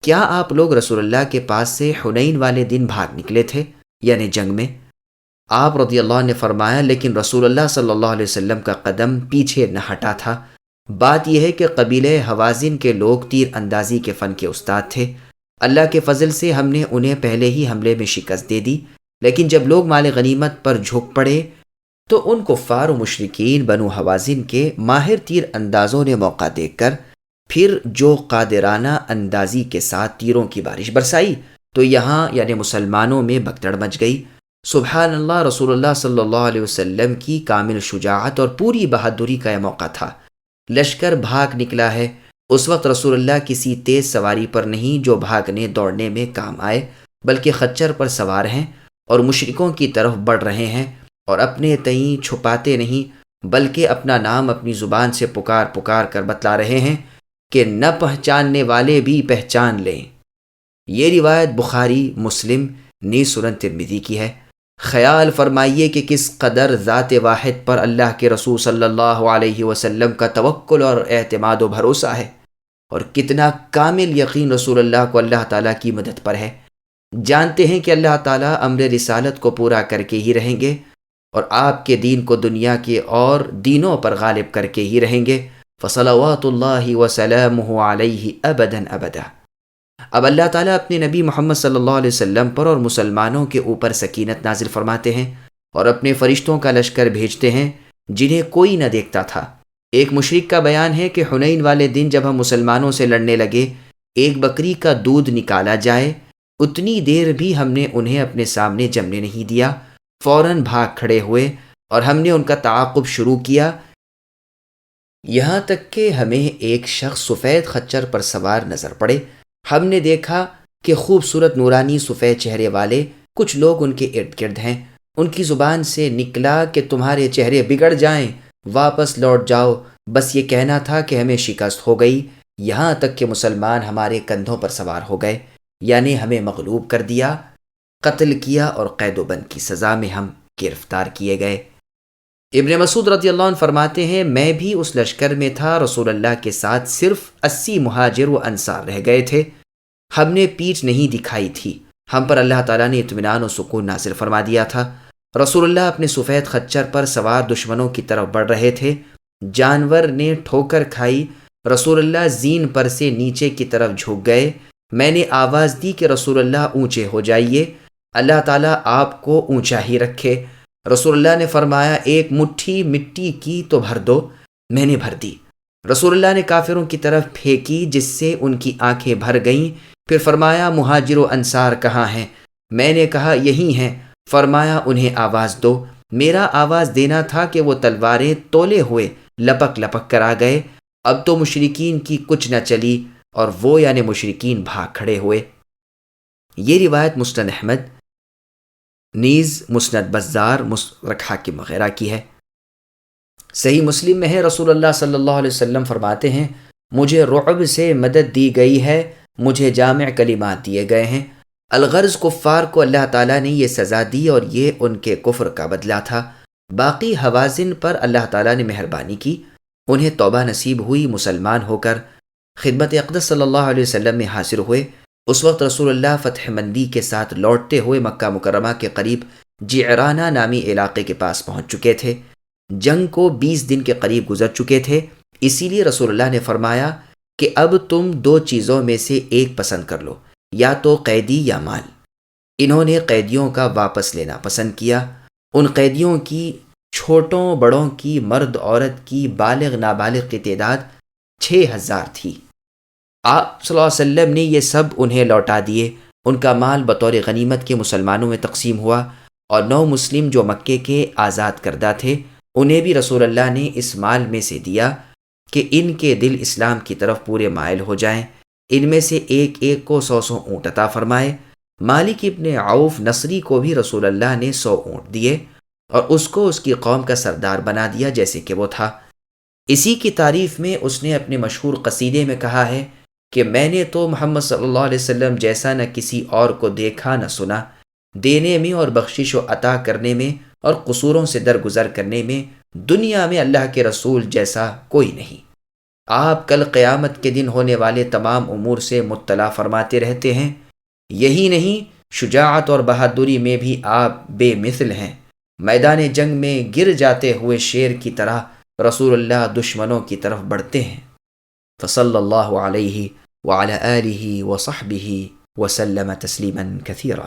کیا آپ لوگ رسول اللہ کے پاس سے حنین والے دن بھاگ نکلے تھے، یعنی جنگ میں؟ آپ رضی اللہ عنہ نے فرمایا لیکن رسول اللہ صلی اللہ علیہ وسلم کا قدم پیچھے نہ ہٹا تھا۔ بات یہ ہے کہ قبیلہ حوازن کے لوگ تیر اندازی کے فن کے استاد تھے۔ اللہ کے فضل سے ہم نے انہیں پہلے ہی حملے میں شکست دے دی، لیکن جب لوگ مال غنیمت پر جھک پڑے تو ان کفار و مشرکین بنو حوازن کے ماہر تیر اندازوں نے موقع دیکھ کر پھر جو قادرانہ اندازی کے ساتھ تیروں کی بارش برسائی تو یہاں یعنی مسلمانوں میں بھگدڑ مچ گئی۔ سبحان اللہ، رسول اللہ صلی اللہ علیہ وسلم کی کامل شجاعت اور پوری بہادری کا یہ موقع تھا۔ لشکر بھاگ نکلا ہے۔ اس وقت رسول اللہ کسی تیز سواری پر نہیں جو بھاگنے دوڑنے میں کام آئے، بلکہ خچر پر سوار ہیں اور مشرکوں کی طرف بڑھ رہے ہیں، اور اپنے تئیں چھپاتے نہیں بلکہ اپنا نام اپنی زبان سے پکار پکار کر بتلا رہے ہیں کہ نہ پہچاننے والے بھی پہچان لیں۔ یہ روایت بخاری، مسلم، نیز سنن ترمذی کی ہے۔ خیال فرمائیے کہ کس قدر ذات واحد پر اللہ کے رسول صلی اللہ علیہ وسلم کا توکل اور اعتماد و بھروسہ ہے، اور کتنا کامل یقین رسول اللہ کو اللہ تعالیٰ کی مدد پر ہے۔ جانتے ہیں کہ اللہ تعالیٰ امر رسالت کو پورا کر کے ہی رہیں گے اور آپ کے دین کو دنیا کے اور دینوں پر غالب کر کے ہی رہیں گے۔ فصلوات اللہ وسلامہ علیہ ابدا ابدا۔ اب اللہ تعالیٰ اپنے نبی محمد صلی اللہ علیہ وسلم پر اور مسلمانوں کے اوپر سکینت نازل فرماتے ہیں اور اپنے فرشتوں کا لشکر بھیجتے ہیں جنہیں کوئی نہ دیکھتا تھا۔ ایک مشرک کا بیان ہے کہ حنین والے دن جب ہم مسلمانوں سے لڑنے لگے، ایک بکری کا دودھ نکالا جائے اتنی دیر بھی ہم نے انہیں اپنے سامنے جمنے نہیں دیا، فوراً بھاگ کھڑے ہوئے اور ہم نے ان کا تعاقب شروع کیا، یہاں تک کہ ہمیں ایک شخص سفید خچر پر سوار نظر پڑے۔ ہم نے دیکھا کہ خوبصورت نورانی سفید چہرے والے کچھ لوگ ان کے ارد گرد ہیں۔ ان کی زبان سے نکلا کہ تمہارے چہرے بگڑ جائیں، واپس لوٹ جاؤ۔ بس یہ کہنا تھا کہ ہمیں شکست ہو گئی، یہاں تک کہ مسلمان ہمارے کندھوں پر سوار ہو گئے، یعنی ہمیں مغلوب کر دیا، قتل کیا اور قید و بند کی سزا میں ہم گرفتار کیے گئے۔ ابن مسعود رضی اللہ عنہ فرماتے ہیں میں بھی اس لشکر میں تھا، رسول اللہ کے ساتھ صرف 80 مہاجر و انصار رہ گئے تھے۔ ہم نے پیٹھ نہیں دکھائی تھی، ہم پر اللہ تعالیٰ نے اطمینان و سکون نازل فرما دیا تھا۔ رسول اللہ اپنے سفید خچر پر سوار دشمنوں کی طرف بڑھ رہے تھے۔ جانور نے ٹھوکر کھائی، رسول اللہ زین پر سے نیچے کی طرف جھک گئے۔ میں نے آواز دی کہ رسول اللہ اونچے ہو جائیے، اللہ تعالیٰ آپ کو اونچا ہی رکھے۔ رسول اللہ نے فرمایا ایک مٹھی مٹی کی تو بھر دو۔ میں نے بھر دی۔ رسول اللہ نے کافروں کی طرف پھینکی جس سے ان کی آنکھیں بھر گئیں۔ پھر فرمایا مہاجر و انصار کہاں ہیں؟ میں نے کہا یہی ہیں۔ فرمایا انہیں آواز دو۔ میرا آواز دینا تھا کہ وہ تلواریں تولے ہوئے لپک لپک کر آ گئے۔ اب تو مشرکین کی کچھ نہ چلی اور وہ یعنی مشرکین بھاگ کھڑے ہوئے۔ یہ روایت مسند احمد نیز مسند بزار مستدرک حاکم وغیرہ کی ہے۔ صحیح مسلم میں ہے، رسول اللہ صلی اللہ علیہ وسلم فرماتے ہیں مجھے رعب سے مدد دی گئی ہے، مجھے جامع کلمات دیے گئے ہیں۔ الغرض کفار کو اللہ تعالیٰ نے یہ سزا دی اور یہ ان کے کفر کا بدلہ تھا۔ باقی حوازن پر اللہ تعالیٰ نے مہربانی کی، انہیں توبہ نصیب ہوئی، مسلمان ہو کر خدمت اقدس صلی اللہ علیہ وسلم میں حاضر ہوئے۔ اس وقت رسول اللہ فتح مندی کے ساتھ لوٹتے ہوئے مکہ مکرمہ کے قریب جعرانہ نامی علاقے کے پاس پہنچ چکے تھے۔ جنگ کو 20 دن کے قریب گزر چکے تھے، اسی لیے رسول اللہ نے فرمایا کہ اب تم 2 چیزوں میں سے ایک پسند کر لو، یا تو قیدی یا مال۔ انہوں نے قیدیوں کا واپس لینا پسند کیا۔ ان قیدیوں کی چھوٹوں بڑوں کی، مرد عورت کی، بالغ نابالغ کی تعداد 6000 تھی۔ آپ صلی اللہ علیہ وسلم نے یہ سب انہیں لوٹا دیے۔ ان کا مال بطور غنیمت کے مسلمانوں میں تقسیم ہوا، اور 9 مسلم جو مکے کے آزاد کردہ تھے انہیں بھی رسول اللہ نے اس مال میں سے دیا کہ ان کے دل اسلام کی طرف پورے مائل ہو جائیں۔ ان میں سے ایک ایک کو 100 اونٹ عطا فرمائے۔ مالک ابن عوف نصری کو بھی رسول اللہ نے 100 اونٹ دیے اور اس کو اس کی قوم کا سردار بنا دیا جیسے کہ وہ تھا۔ اسی کی تعریف میں اس نے اپنے مشہور قصیدے میں کہا ہے کہ میں نے تو محمد صلی اللہ علیہ وسلم جیسا نہ کسی اور کو دیکھا نہ سنا، دینے میں اور بخشش و عطا کرنے میں اور قصوروں سے درگزر کرنے میں دنیا میں اللہ کے رسول جیسا کوئی نہیں۔ آپ کل قیامت کے دن ہونے والے تمام امور سے مطلع فرماتے رہتے ہیں۔ یہی نہیں، شجاعت اور بہادری میں بھی آپ بے مثل ہیں۔ میدان جنگ میں گر جاتے ہوئے شیر کی طرح رسول اللہ دشمنوں کی طرف بڑھتے ہیں۔ فصلی اللہ علیہ وعلی آلہ وصحبہ وسلم تسلیما کثیرا۔